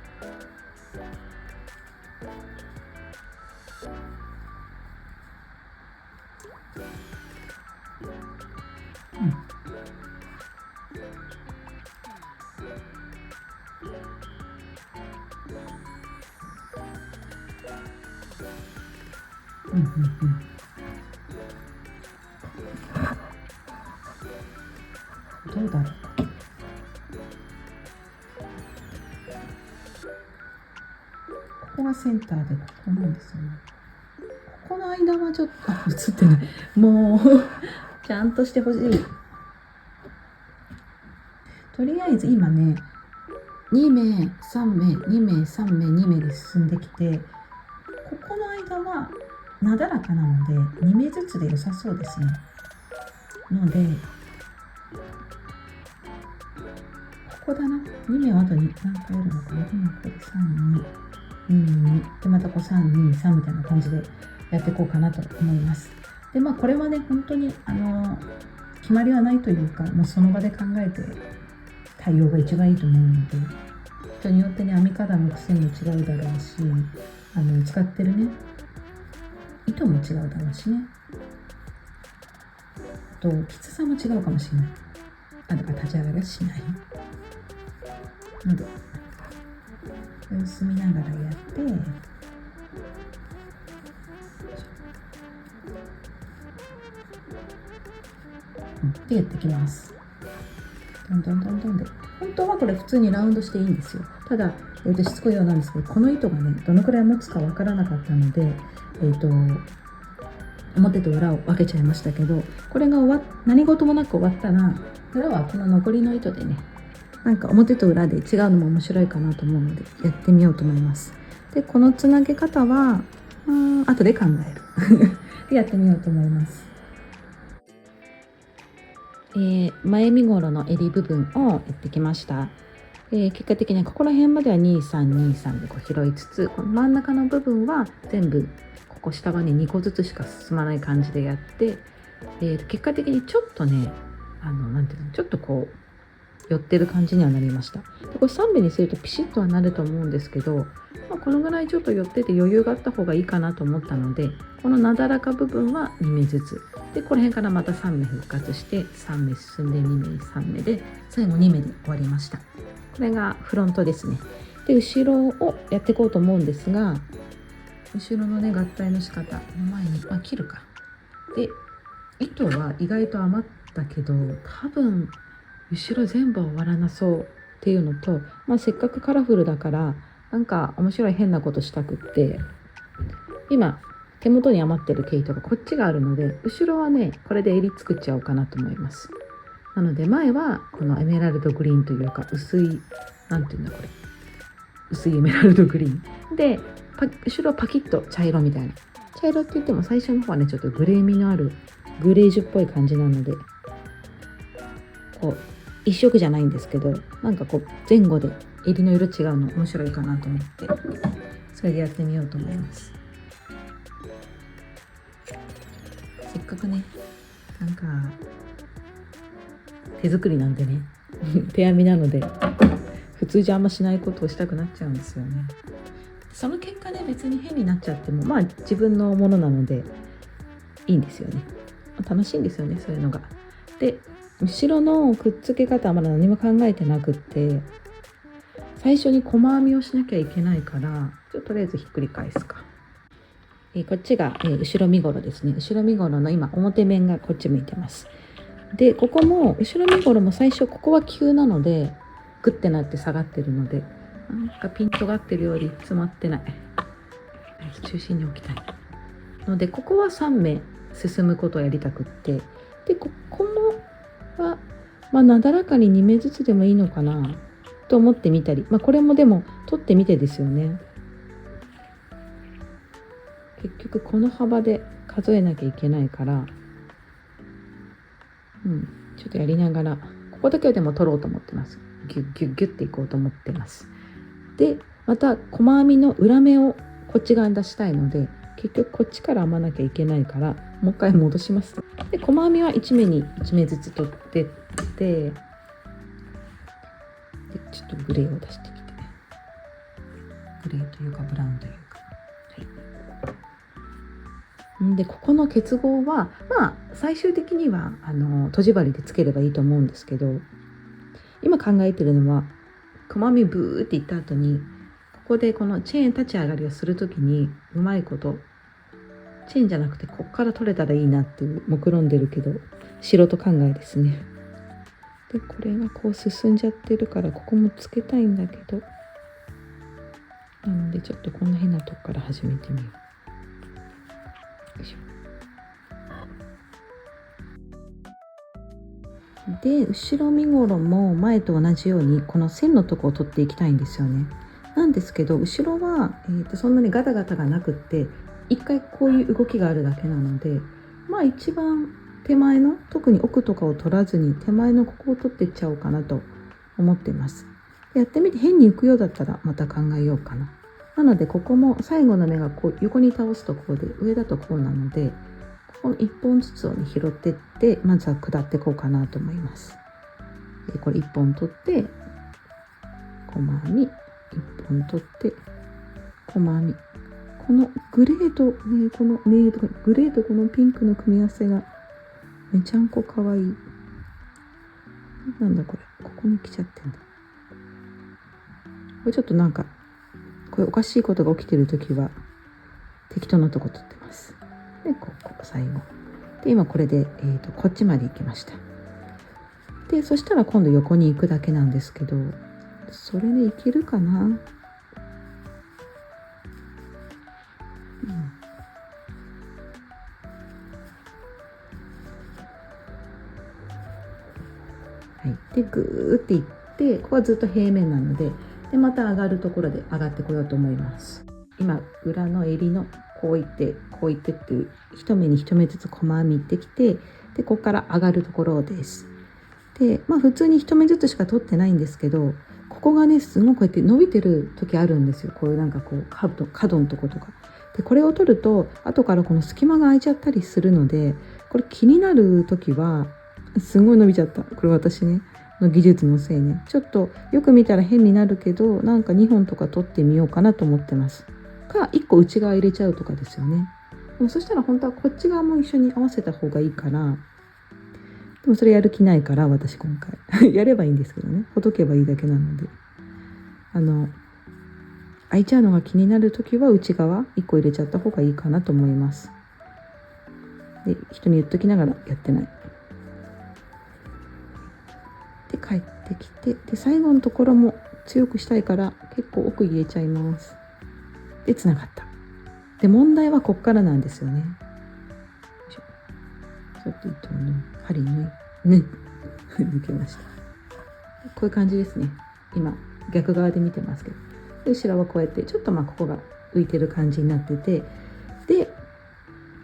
どうだろう。ここがセンターで、ここなんですよね。ここの間はちょっと映ってない。もうちゃんとしてほしい。とりあえず今ね、2目3目2目3目2目で進んできて、ここの間はなだらかなので2目ずつで良さそうですね。のでここだな、2目はあとに何回やるのかな。今ここで3、2、2でまたこう3、2、3みたいな感じでやっていこうかなと思います。でこれはね本当に決まりはないというか、もうその場で考えて対応が一番いいと思うので、人によってね編み方の癖も違うだろうし、使ってるね糸も違うだろうしね、きつさも違うかもしれない。だから立ち上がりはしないので、様子見ながらやってでやってきます。どんどんで、本当はこれ普通にラウンドしていいんですよ。ただ、しつこいようなんですけど、この糸がねどのくらい持つかわからなかったので、表と裏を分けちゃいましたけど、これが何事もなく終わったら、裏はこの残りの糸でね、なんか表と裏で違うのも面白いかなと思うのでやってみようと思います。でこのつなげ方は後で考えるでやってみようと思います。前身頃の襟部分をやってきました。結果的にここら辺までは2323でこう拾いつつ、この真ん中の部分は全部ここ下はね2個ずつしか進まない感じでやって、結果的にちょっとねなんていうの、ちょっとこう寄ってる感じにはなりました。でこれ3目にするとピシッとはなると思うんですけど、このぐらいちょっと寄ってて余裕があった方がいいかなと思ったので、このなだらか部分は2目ずつで、この辺からまた3目復活して3目進んで2目3目で最後2目で終わりました。これがフロントですね。で後ろをやっていこうと思うんですが、後ろのね合体の仕方の前に、切るか。で糸は意外と余ったけど、多分後ろ全部は終わらなそうっていうのと、せっかくカラフルだからなんか面白い変なことしたくって、今手元に余ってる毛糸がこっちがあるので、後ろはねこれで襟作っちゃおうかなと思います。なので前はこのエメラルドグリーンというか薄い、なんていうんだこれ、薄いエメラルドグリーンで後ろパキッと茶色みたいな、茶色って言っても最初の方はねちょっとグレー味のあるグレージュっぽい感じなので、こう一色じゃないんですけど、なんかこう前後で襟の色違うの面白いかなと思って、それでやってみようと思います。せっかくねなんか手作りなんでね手編みなので普通じゃあんましないことをしたくなっちゃうんですよね。その結果ね別に変になっちゃっても自分のものなのでいいんですよね。楽しいんですよねそういうのが。で後ろのくっつけ方はまだ何も考えてなくって、最初に細編みをしなきゃいけないから、とりあえずひっくり返すか。こっちが、後ろ身ごろですね。後ろ身ごろの今表面がこっち向いてます。でここも後ろ身ごろも最初ここは急なのでグッてなって下がってるので、なんかピントが合ってるより詰まってない。中心に置きたいので、ここは3目進むことをやりたくって、でここもはなだらかに2目ずつでもいいのかなと思ってみたり、これもでも取ってみてですよね。結局この幅で数えなきゃいけないから、ちょっとやりながら、ここだけはでも取ろうと思ってます。ギュッギュッギュッっていこうと思ってます。でまた細編みの裏目をこっち側に出したいので、結局こっちから編まなきゃいけないからもう一回戻します。で細編みは1目に1目ずつ取ってって、でちょっとグレーを出してきて、グレーというかブラウンというか、でここの結合は最終的にはとじ針でつければいいと思うんですけど、今考えてるのは細編みブーっていった後にここでこのチェーン立ち上がりをするときにうまいことチェーンじゃなくてこっから取れたらいいなって目論んでるけど、素人考えですね。でこれがこう進んじゃってるからここもつけたいんだけど、なのでちょっとこんな変なとこから始めてみよう。よいしょ。で後ろ身ごろも前と同じようにこの線のとこを取っていきたいんですよね。なんですけど後ろは、そんなにガタガタがなくって一回こういう動きがあるだけなので、一番手前の特に奥とかを取らずに手前のここを取っていっちゃおうかなと思ってます。やってみて変に行くようだったらまた考えようかな。なのでここも最後の目がこう横に倒すとこうで、上だとこうなのでこの1本ずつを、拾っていってまずは下っていこうかなと思います。でこれ1本取って細編み1本取って細編み、このグレーとね、このねグレーとこのピンクの組み合わせがめちゃんこかわいい。なんだこれ、ここに来ちゃってんだ。これちょっとなんかこれおかしいことが起きてる時は適当なとこ取ってます。でここ最後で今これで、こっちまで行きました。でそしたら今度横に行くだけなんですけど、それでいけるかな。でグーっていって、ここはずっと平面なので、また上がるところで上がってこようと思います。今裏の襟のこういってこういってっていう一目に一目ずつ細編みってきて、でここから上がるところです。で普通に一目ずつしか取ってないんですけど、ここがねすごくこうやって伸びてる時あるんですよ。こういうなんかこう角のとことかで、これを取ると後からこの隙間が空いちゃったりするので、これ気になる時はすごい伸びちゃった。これ私ねの技術のせいね、ちょっとよく見たら変になるけど、なんか2本とか取ってみようかなと思ってます。か1個内側入れちゃうとかですよね。でもそしたら本当はこっち側も一緒に合わせた方がいいから、でもそれやる気ないから私今回やればいいんですけどね、ほどけばいいだけなので、開いちゃうのが気になるときは内側1個入れちゃった方がいいかなと思います。で、人に言っときながらやってない。で、帰ってきて、で、最後のところも強くしたいから結構奥入れちゃいます。で、つながった。で、問題はこっからなんですよね。ちょっと糸を針抜けました。こういう感じですね。今逆側で見てますけど、後ろはこうやってちょっとここが浮いてる感じになってて、で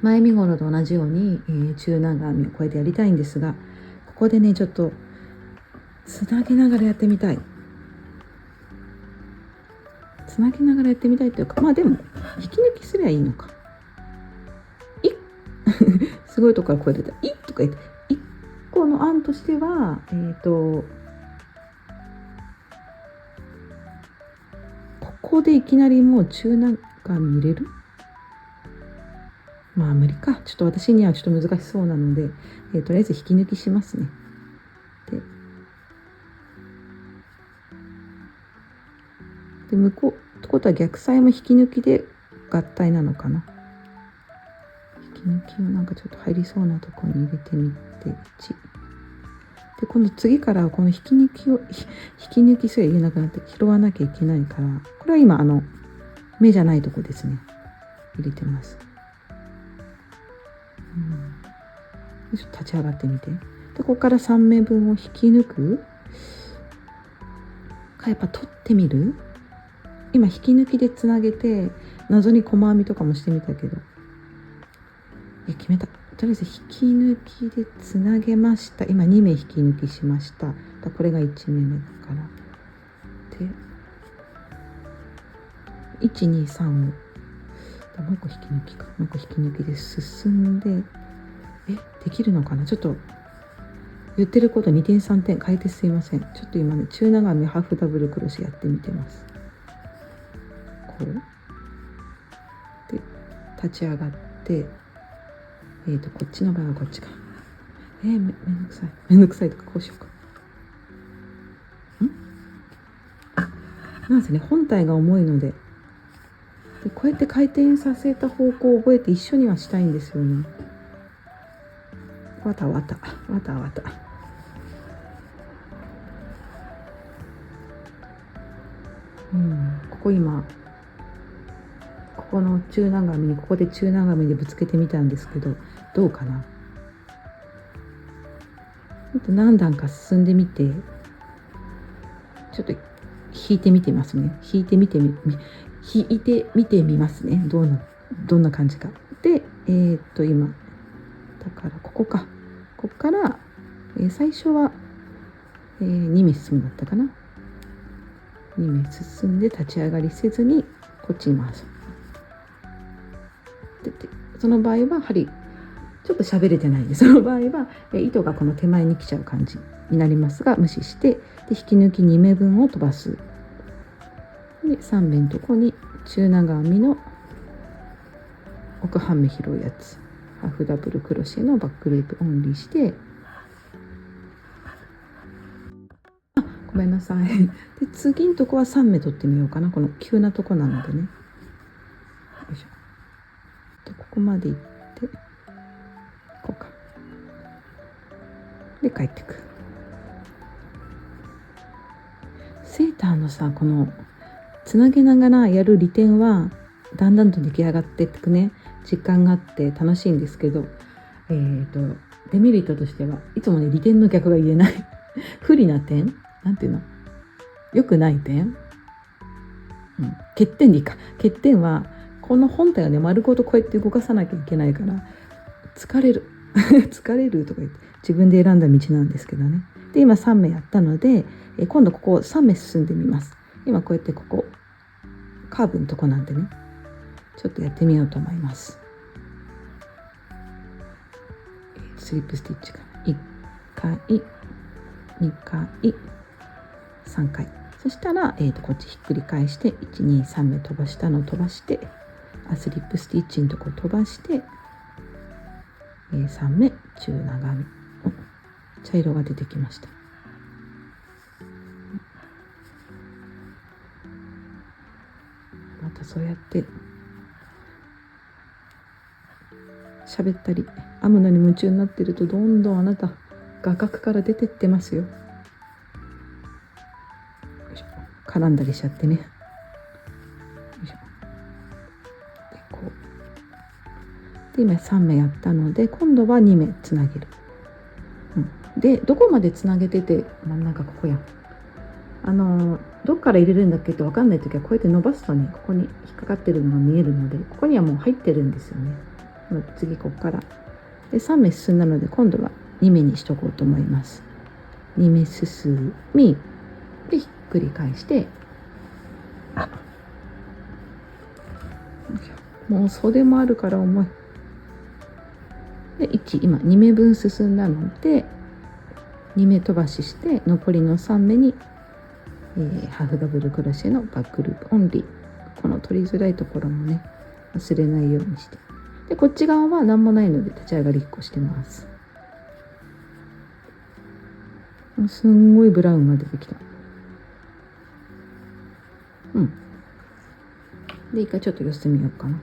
前身頃と同じように、中長編みをこうやってやりたいんですが、ここでねちょっとつなげながらやってみたい。つなげながらやってみたいというか、でも引き抜きすりゃいいのか。すごいとこからこうやって「いっ」とか言って、1個の案としてはここでいきなりもう中長編み入れる？無理か。ちょっと私にはちょっと難しそうなので、とりあえず引き抜きしますね。で向こうってことは逆サイも引き抜きで合体なのかな。引き抜きをなんかちょっと入りそうなところに入れてみて、1で、今度次からこの引き抜きすら入れなくなって拾わなきゃいけないから、これは今目じゃないとこですね、入れてます。ちょっと立ち上がってみて、でここから3目分を引き抜くか、やっぱ取ってみる。今引き抜きでつなげて謎に細編みとかもしてみたけど、決めた。とりあえず引き抜きでつなげました。今2目引き抜きしました。これが1目だからで、123をもう1個引き抜きか、もう1個引き抜きで進んで、できるのかな。ちょっと言ってること2点3点変えてすいません。ちょっと今ね中長編みハーフダブルクロスやってみてます。こうで立ち上がって、こっちの場合はこっちか。めんどくさい。めんどくさいとかこうしようか。なんせね、本体が重いので、こうやって回転させた方向を覚えて一緒にはしたいんですよね。わた。ここ今、ここの中長編みにここで中長編みでぶつけてみたんですけど、どうかな。何段か進んでみて、ちょっと引いてみてますね。引いてみてみますね。どんな感じか。で、今だからここから、最初は、2目進むだったかな。2目進んで立ち上がりせずにこっちに回す。でその場合は針ちょっと喋れてないんで、その場合は糸がこの手前に来ちゃう感じになりますが、無視してで引き抜き2目分を飛ばす。で3目のとこに中長編みの奥半目拾うやつ、ハーフダブルクロシェのバックループオンリーして、ごめんなさい。で次のとこは3目取ってみようかな。この急なとこなのでね。よいしょ。ここまで行ってこうか。で帰ってく。セーターのさ、このつなげながらやる利点はだんだんと出来上がっていくね、実感があって楽しいんですけど、デメリットとしてはいつもね利点の逆が言えない不利な点、なんていうの、良くない点、欠点でいいか。欠点はこの本体がね丸ごとこうやって動かさなきゃいけないから疲れる疲れるとか言って自分で選んだ道なんですけどね。で今3目やったので、今度ここ3目進んでみます。今こうやってここカーブのとこなんでね、ちょっとやってみようと思います。スリップスティッチから1回2回3回、そしたら、こっちひっくり返して123目飛ばしたのを飛ばして、スリップスティッチのとこ飛ばして、3目中長編み、茶色が出てきました。またそうやって喋ったり編むのに夢中になってると、どんどんあなた画角から出てってますよ。絡んだりしちゃってね。でこうで今3目やったので、今度は2目つなげる、でどこまでつなげてて、真ん中ここやん、どっから入れるんだっけって分かんない時はこうやって伸ばすとね、ここに引っかかってるのが見えるので、ここにはもう入ってるんですよね。次ここからで3目進んだので、今度は2目にしとこうと思います。2目進みでひっくり返して、もう袖もあるから重いで今2目分進んだので、2目飛ばしして残りの3目に、ハーフダブルクロシェのバックループオンリー、この取りづらいところもね忘れないようにして、でこっち側は何もないので立ち上がり1個してます。すんごいブラウンが出てきた。で一回ちょっと寄せてみようかな。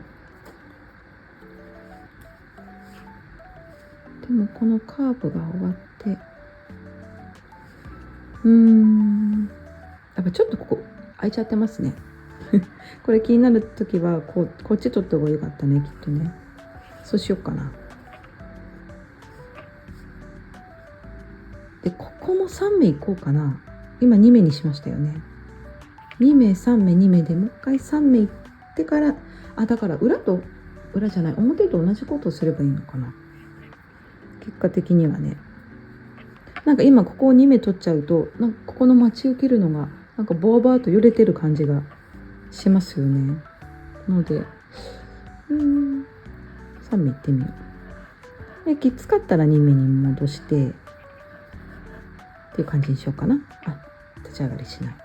でもこのカーブが終わって、やっぱちょっとここ開いちゃってますねこれ気になるときはこっち取った方がよかったね、きっとね。そうしようかな。でここも3目いこうかな。今2目にしましたよね。2目3目2目でもう一回3目いってから、だから裏と裏じゃない、表と同じことをすればいいのかな、結果的にはね。なんか今ここを2目取っちゃうと、なんかここの待ち受けるのがなんかボワボワと揺れてる感じがしますよね。ので3目いってみよう。できつかったら2目に戻してっていう感じにしようかな。立ち上がりしない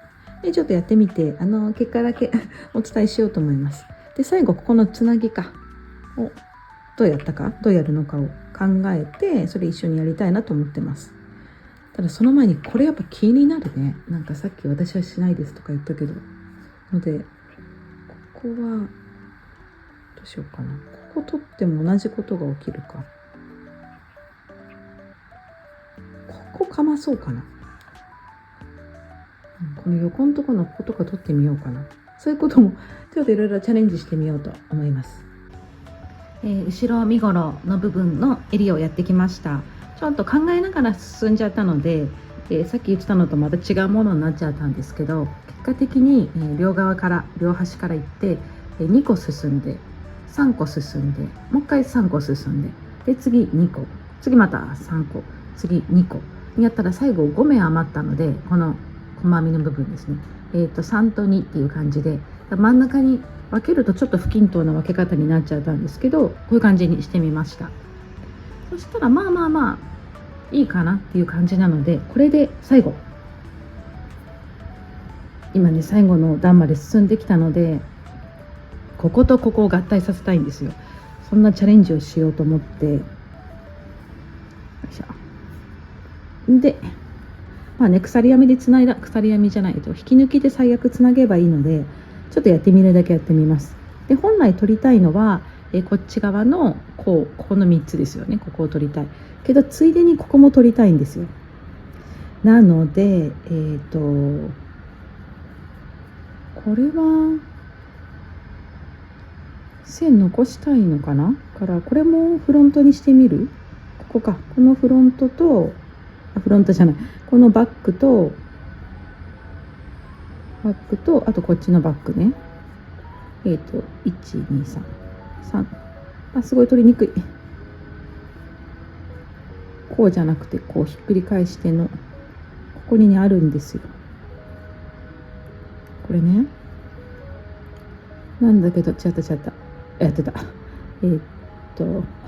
で、ちょっとやってみて結果だけお伝えしようと思います。で最後ここのつなぎをどうやったか、どうやるのかを考えて、それ一緒にやりたいなと思ってます。ただその前にこれやっぱ気になるね。なんかさっき私はしないですとか言ったけど、のでここはどうしようかな。ここ取っても同じことが起きるか。ここかまそうかな。この横のところのこことか取ってみようかな。そういうこともちょっといろいろチャレンジしてみようと思います。後ろ身ごろの部分の襟をやってきました。ちょっと考えながら進んじゃったので、さっき言ってたのとまた違うものになっちゃったんですけど、結果的に、両端から行って、2個進んで3個進んでもう一回3個進んで、次2個、次また3個、次2個やったら最後5目余ったので、この細編みの部分ですね、3と2っていう感じで真ん中に分けるとちょっと不均等な分け方になっちゃったんですけど、こういう感じにしてみました。そしたらまあいいかなっていう感じなので、これで最後今ね最後の段まで進んできたので、こことここを合体させたいんですよ。そんなチャレンジをしようと思って、よいしょで鎖編みでつないだ、鎖編みじゃないと引き抜きで最悪つなげばいいので、ちょっとやってみるだけやってみます。で本来取りたいのは、こっち側のここの3つですよね。ここを取りたいけど、ついでにここも取りたいんですよ。なのでこれは線残したいのかな、からこれもフロントにしてみる。ここか、このフロントとフロントじゃない、このバックとあとこっちのバックね。123すごい取りにくい。こうじゃなくてこうひっくり返してのここにねあるんですよ。これね、なんだけどやってたハ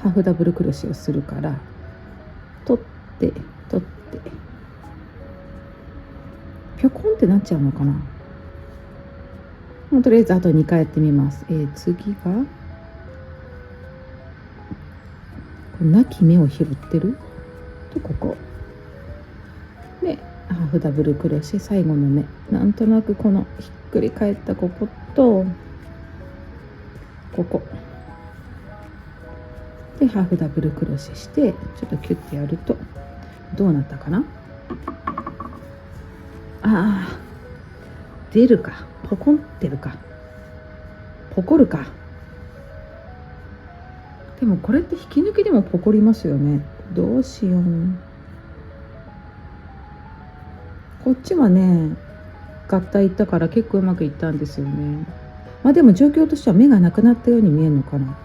ーフダブルクロシェをするから取ってぴょこんってなっちゃうのかな。もうとりあえずあと2回やってみます。次が亡き目を拾ってると、ここでハーフダブルクロシェ、最後の目、なんとなくこのひっくり返ったこことここでハーフダブルクロシェして、ちょっとキュッてやるとどうなったかな。出るか、ポコンってるか、ポコるか。でもこれって引き抜きでもポコりますよね。どうしよう。こっちはね合体いったから結構うまくいったんですよね。でも状況としては目がなくなったように見えるのかな。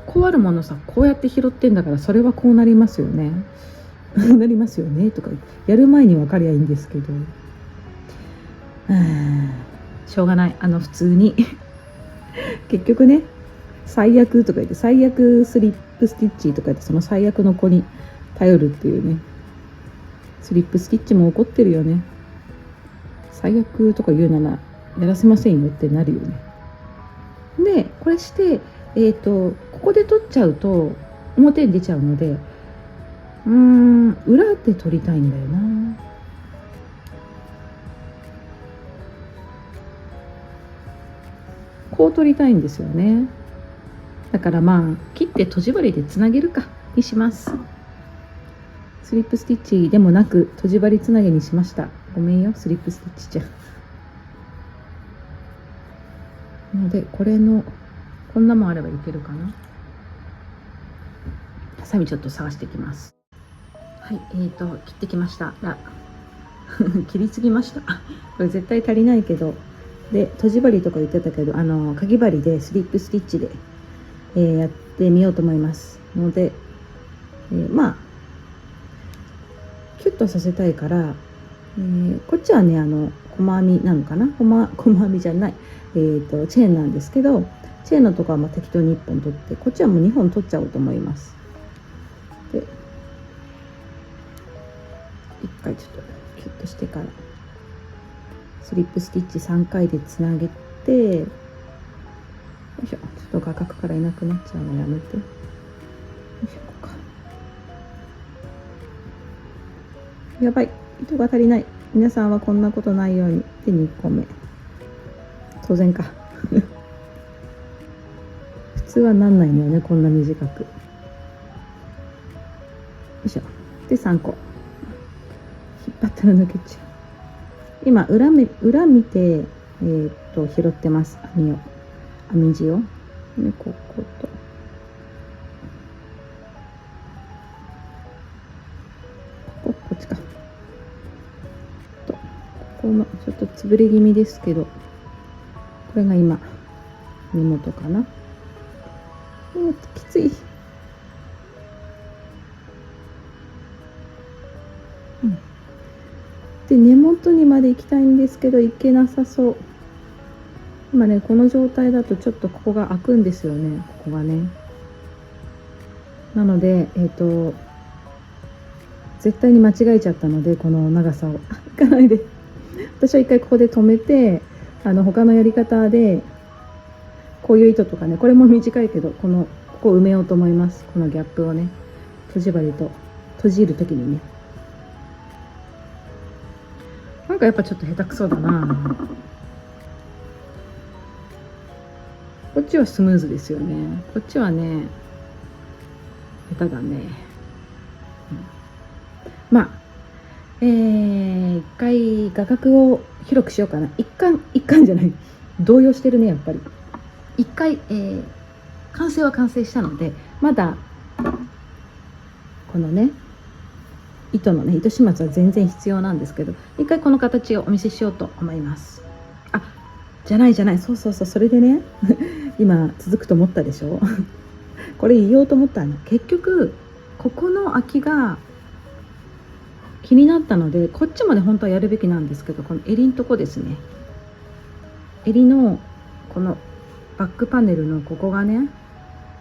こうあるものさ、こうやって拾ってんだから、それはこうなりますよねなりますよねとかやる前に分かりゃいいんですけど、しょうがない。普通に結局ね、最悪とか言って、最悪スリップスティッチとか言って、その最悪の子に頼るっていうね。スリップスティッチも怒ってるよね。最悪とか言うならやらせませんよってなるよね。でこれしてここで取っちゃうと表に出ちゃうので、裏で取りたいんだよな。こう取りたいんですよね。だから切って閉じ針でつなげるかにします。スリップスティッチでもなく閉じ針つなげにしました。ごめんよ、スリップスティッチじゃなので、これのこんなもんあればいけるかな。ハサミちょっと探してきます。はい、切ってきましたら切りすぎましたこれ絶対足りないけど、で閉じ針とか言ってたけど、かぎ針でスリップスティッチで、やってみようと思いますので、キュッとさせたいから、こっちはね細編みなのかな、細編みじゃない、チェーンなんですけど、チェーンのとこは適当に1本取って、こっちはもう2本取っちゃおうと思います。で1回ちょっとキュッとしてからスリップスティッチ3回でつなげて、よいしょ。ちょっと画角からいなくなっちゃうのやめて。よいしょ、こうか。やばい、糸が足りない。皆さんはこんなことないように。で2個目、当然か普通はなんないのよね、こんな短く。よいしょ。で3個引っ張ったら抜けちゃう。今裏見て拾ってます。編み地を、ね、こことこっちかと、ここのちょっと潰れ気味ですけど、これが今根元かな。きつい。で根元にまで行きたいんですけど行けなさそう。今ねこの状態だとちょっとここが開くんですよね、ここがね。なので絶対に間違えちゃったので、この長さを行かないで私は一回ここで止めて、他のやり方でこういう糸とかね、これも短いけどここを埋めようと思います。このギャップをね、閉じ針と閉じる時にね。なんかやっぱちょっと下手くそだな。こっちはスムーズですよね。こっちはね下手だね。一回画角を広くしようかな。一貫じゃない、動揺してるねやっぱり。一回、完成は完成したので、まだこのね糸のね糸始末は全然必要なんですけど、一回この形をお見せしようと思います。じゃないそう、それでね今続くと思ったでしょこれ言おうと思ったの。結局ここの空きが気になったので、こっちまで本当はやるべきなんですけど、この襟のとこですね、襟のこのバックパネルのここがね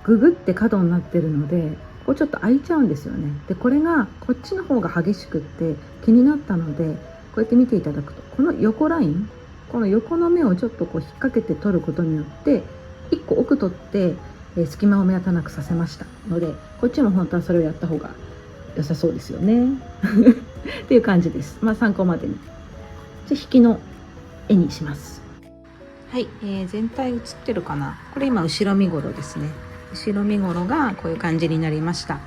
ググって角になってるので、こうちょっと開いちゃうんですよね。でこれがこっちの方が激しくって気になったので、こうやって見ていただくと、この横ライン、この横の目をちょっとこう引っ掛けて取ることによって1個奥取って、隙間を目立たなくさせましたので、こっちも本当はそれをやった方が良さそうですよねっていう感じです。参考までに。じゃあ引きの絵にします。はい、全体映ってるかな。これ今後ろ身ごろですね。後ろ身ごろがこういう感じになりました。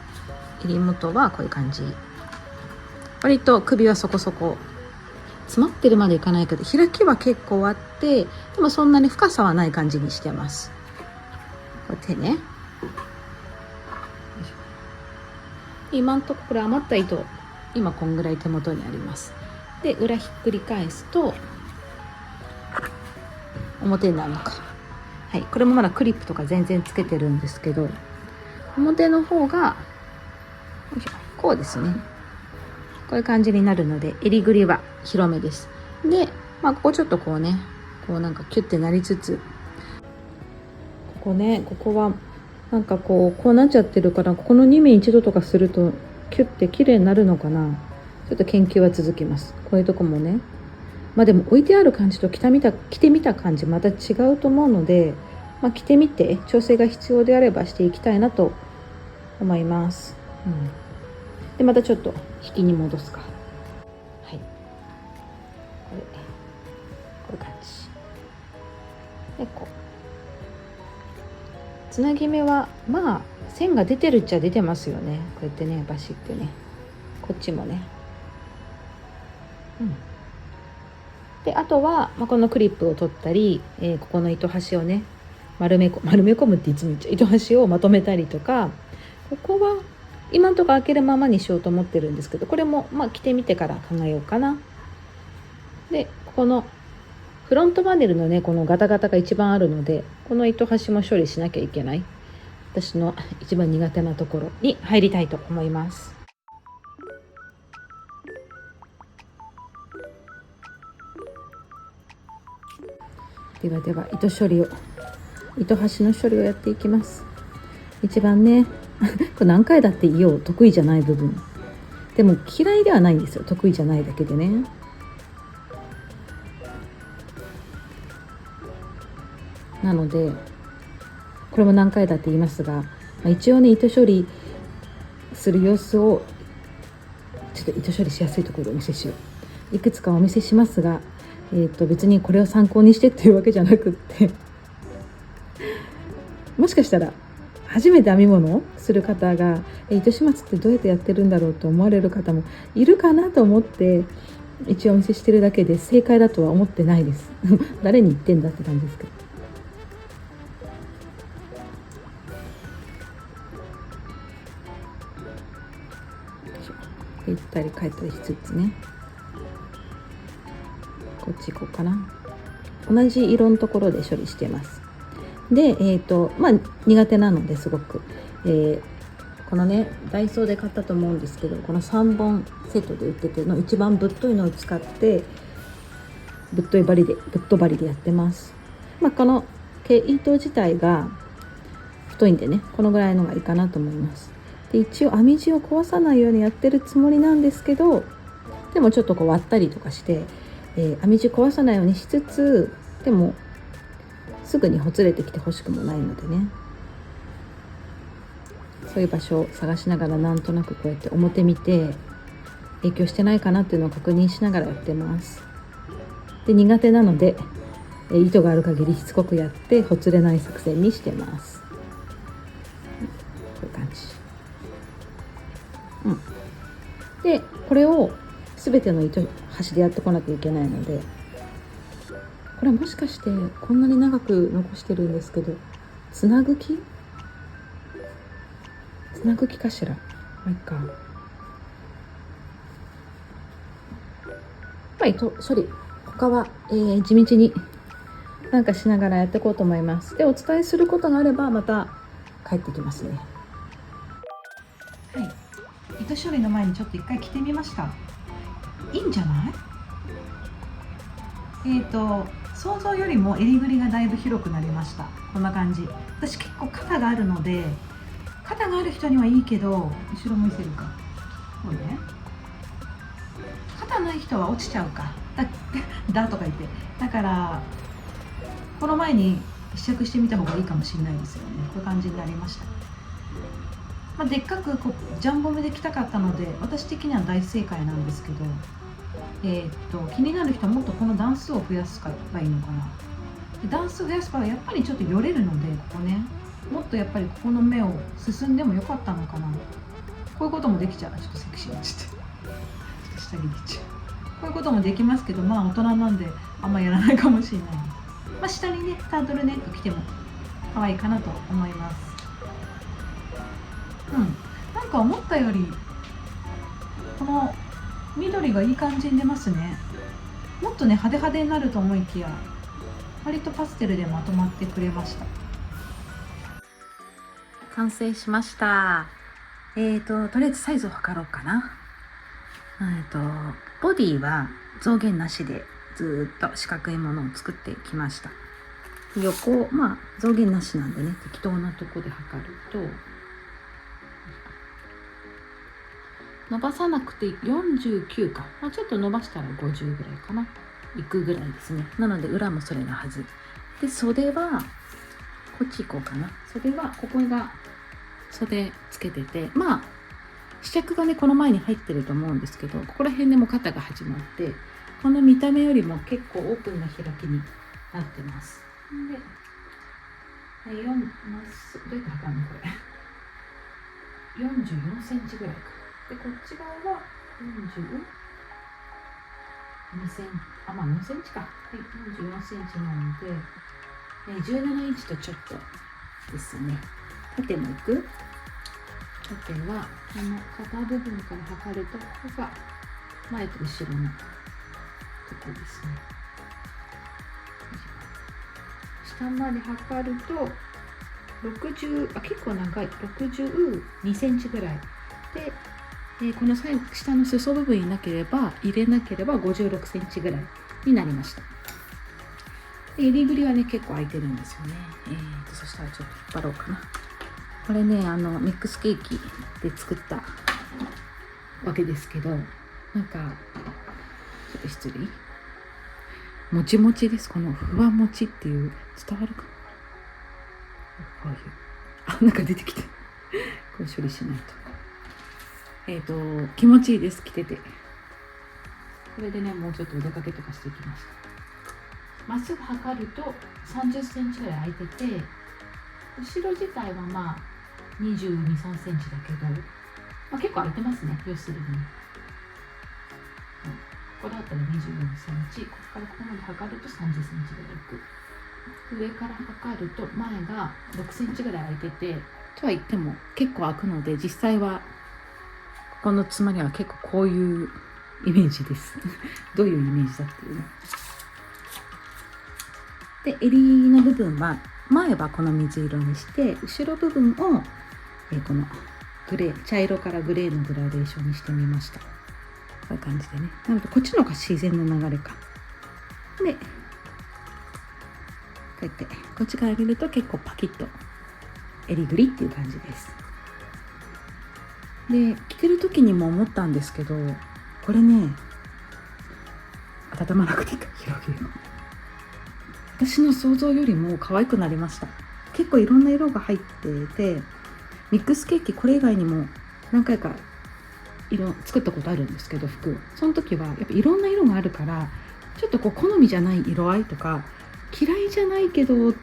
襟元はこういう感じ。割と首はそこそこ詰まってるまでいかないけど、開きは結構あって、でもそんなに深さはない感じにしてます。これ手ね。今んとここれ余った糸、今こんぐらい手元にあります。で裏ひっくり返すと表になるのか。はい、これもまだクリップとか全然つけてるんですけど、表の方がこうですね。こういう感じになるので、襟ぐりは広めです。で、ここちょっとこうね、こうなんかキュッてなりつつ、ここね、ここはなんかこうなっちゃってるから、ここの2面1度とかするとキュッて綺麗になるのかな。ちょっと研究は続きます。こういうとこもね。でも置いてある感じと着てみた感じまた違うと思うので、着てみて調整が必要であればしていきたいなと思います。でまたちょっと引きに戻すか。はい。こういう感じ。でこうつなぎ目は線が出てるっちゃ出てますよね。こうやってねバシッてね。こっちもね。であとは、このクリップを取ったり、ここの糸端をね丸め込むっていつも言っちゃう、糸端をまとめたりとか、ここは今んとこ開けるままにしようと思ってるんですけど、これも着てみてから考えようかな。でここのフロントパネルのねこのガタガタが一番あるので、この糸端も処理しなきゃいけない、私の一番苦手なところに入りたいと思います。では糸端の処理をやっていきます。一番ねこれ何回だって言おう得意じゃない部分、でも嫌いではないんですよ。得意じゃないだけでね。なのでこれも何回だって言いますが、一応ね糸処理する様子をちょっと糸処理しやすいところでお見せしよう。いくつかお見せしますが、別にこれを参考にしてっていうわけじゃなくってもしかしたら初めて編み物をする方が糸始末ってどうやってやってるんだろうと思われる方もいるかなと思って一応お見せしてるだけで、正解だとは思ってないです誰に言ってんだって感じですけど。行ったり帰ったりしつつね、こっち行こうかな。同じ色のところで処理してます。で苦手なのですごく、このねダイソーで買ったと思うんですけど、この3本セットで売ってての一番ぶっといのを使ってぶっと針でやってます。この毛糸自体が太いんでね、このぐらいのがいいかなと思います。で一応編み地を壊さないようにやってるつもりなんですけど、でもちょっとこう割ったりとかして、編み地壊さないようにしつつ、でもすぐにほつれてきてほしくもないのでね、そういう場所を探しながらなんとなくこうやって表見て影響してないかなっていうのを確認しながらやってます。で苦手なので糸がある限りしつこくやってほつれない作戦にしてます。こういう感じ。でこれを全ての糸端でやってこなきゃいけないので、これもしかしてこんなに長く残してるんですけど、つなぐ気かしら。いいか。糸処理他は、地道になんかしながらやっていこうと思います。でお伝えすることがあればまた帰ってきますね。はい、糸処理の前にちょっと一回着てみました。いいんじゃない？想像よりも襟ぐりがだいぶ広くなりました。こんな感じ。私結構肩があるので肩がある人にはいいけど、後ろ見せるか、こうね、肩ない人は落ちちゃうかだとか言って、だからこの前に試着してみた方がいいかもしれないですよね。こういう感じになりました。でっかくこうジャンボ目で着たかったので、私的には大正解なんですけど、気になる人はもっとこの段数を増やすかがいいのかな。で段数増やすからやっぱりちょっとよれるので、ここね、もっとやっぱりここの目を進んでもよかったのかな。こういうこともできちゃう。ちょっとセクシーになっちゃって、ちょっと下着出ちゃう。こういうこともできますけど、大人なんであんまやらないかもしれないです。下にねタートルネック着ても可愛いかなと思います。なんか思ったよりこの緑がいい感じに出ますね。もっとね派手派手になると思いきや、割とパステルでまとまってくれました。完成しました。とりあえずサイズを測ろうかな。ボディは増減なしでずっと四角いものを作ってきました。横、増減なしなんでね、適当なとこで測ると、伸ばさなくて49か、ちょっと伸ばしたら50ぐらいかな、いくぐらいですね。なので裏もそれのはずで、袖はこっち行こうかな。袖はここが袖つけてて、試着がねこの前に入ってると思うんですけど、ここら辺でも肩が始まって、この見た目よりも結構オープンな開きになってます。で、どうやって測るのこれ44センチぐらいか。で、こっち側は42センチ、4センチか。はい、44センチなので、17インチとちょっとですね。縦もいく。縦はこの肩部分から測ると、ここが前と後ろのとこですね。下まで測ると60、結構長い、62センチぐらいで、この下の裾部分入れなければ56センチぐらいになりました。襟ぐりはね結構空いてるんですよね。そしたらちょっと引っ張ろうかな。これねミックスケーキで作ったわけですけど、なんかちょっと失礼、もちもちです。このふわもちっていう、伝わるかな、こういうなんか出てきてこれ処理しないと。気持ちいいです、着てて。これでねもうちょっとお出かけとかしてきました。まっすぐ測ると30センチぐらい空いてて、後ろ自体は22、3センチだけど、結構空いてますね。要するに、ここだったら24センチ、ここからここまで測ると30センチぐらいいく。上から測ると前が6センチぐらい空いてて、とは言っても結構開くので、実際はこのつまりは結構こういうイメージですどういうイメージだっていうね。で、襟の部分は前はこの水色にして、後ろ部分を、このグレー、茶色からグレーのグラデーションにしてみました。こういう感じでね。なのでこっちの方が自然な流れか。で、こうやってこっちから見ると結構パキッと襟ぐりっていう感じです。で、着てる時にも思ったんですけど、これね温まなくていいか、広げよう。私の想像よりも可愛くなりました。結構いろんな色が入ってて、ミックスケーキこれ以外にも何回か作ったことあるんですけど、服、その時はやっぱいろんな色があるから、ちょっとこう好みじゃない色合いとか、嫌いじゃないけど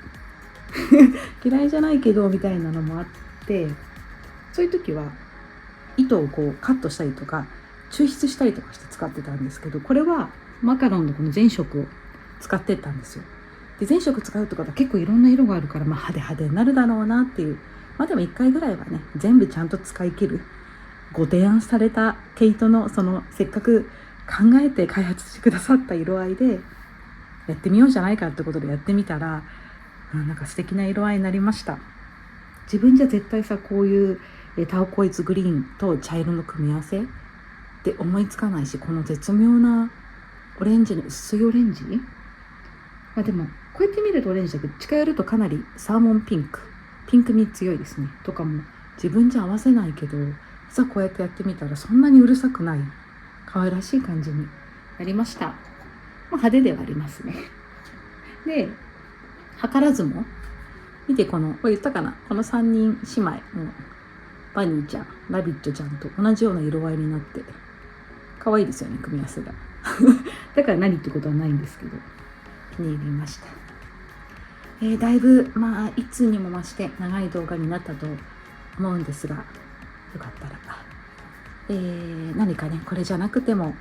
嫌いじゃないけどみたいなのもあって、そういう時は糸をこうカットしたりとか抽出したりとかして使ってたんですけど、これはマカロンのこの全色を使ってたんですよ。で、全色使うってことは結構いろんな色があるから、派手派手になるだろうなっていう。でも1回ぐらいはね全部ちゃんと使い切る、ご提案された毛糸のせっかく考えて開発してくださった色合いでやってみようじゃないかってことでやってみたら、なんか素敵な色合いになりました。自分じゃ絶対こういうターコイズグリーンと茶色の組み合わせって思いつかないし、この絶妙なオレンジの薄いオレンジ、でもこうやって見るとオレンジだけど、近寄るとかなりサーモンピンク味強いですねとかも自分じゃ合わせないけど、実はこうやってやってみたらそんなにうるさくない可愛らしい感じになりました。まあ、派手ではありますね。で、図らずも見て、これ言ったかな、この3人姉妹のバニーちゃん、ラビットちゃんと同じような色合いになって可愛いですよね、組み合わせが。だから何ってことはないんですけど、気に入りました。だいぶいつにも増して長い動画になったと思うんですが、よかったら、何かね、これじゃなくても、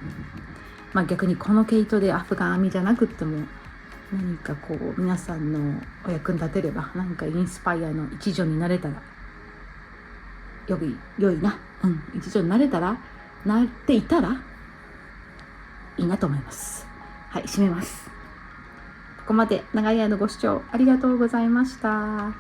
逆にこの毛糸でアフガン編みじゃなくっても、何か皆さんのお役に立てれば、なんかインスパイアの一助になれたら良いな、一助になっていたらいいなと思います。はい、締めます。ここまで長い間のご視聴ありがとうございました。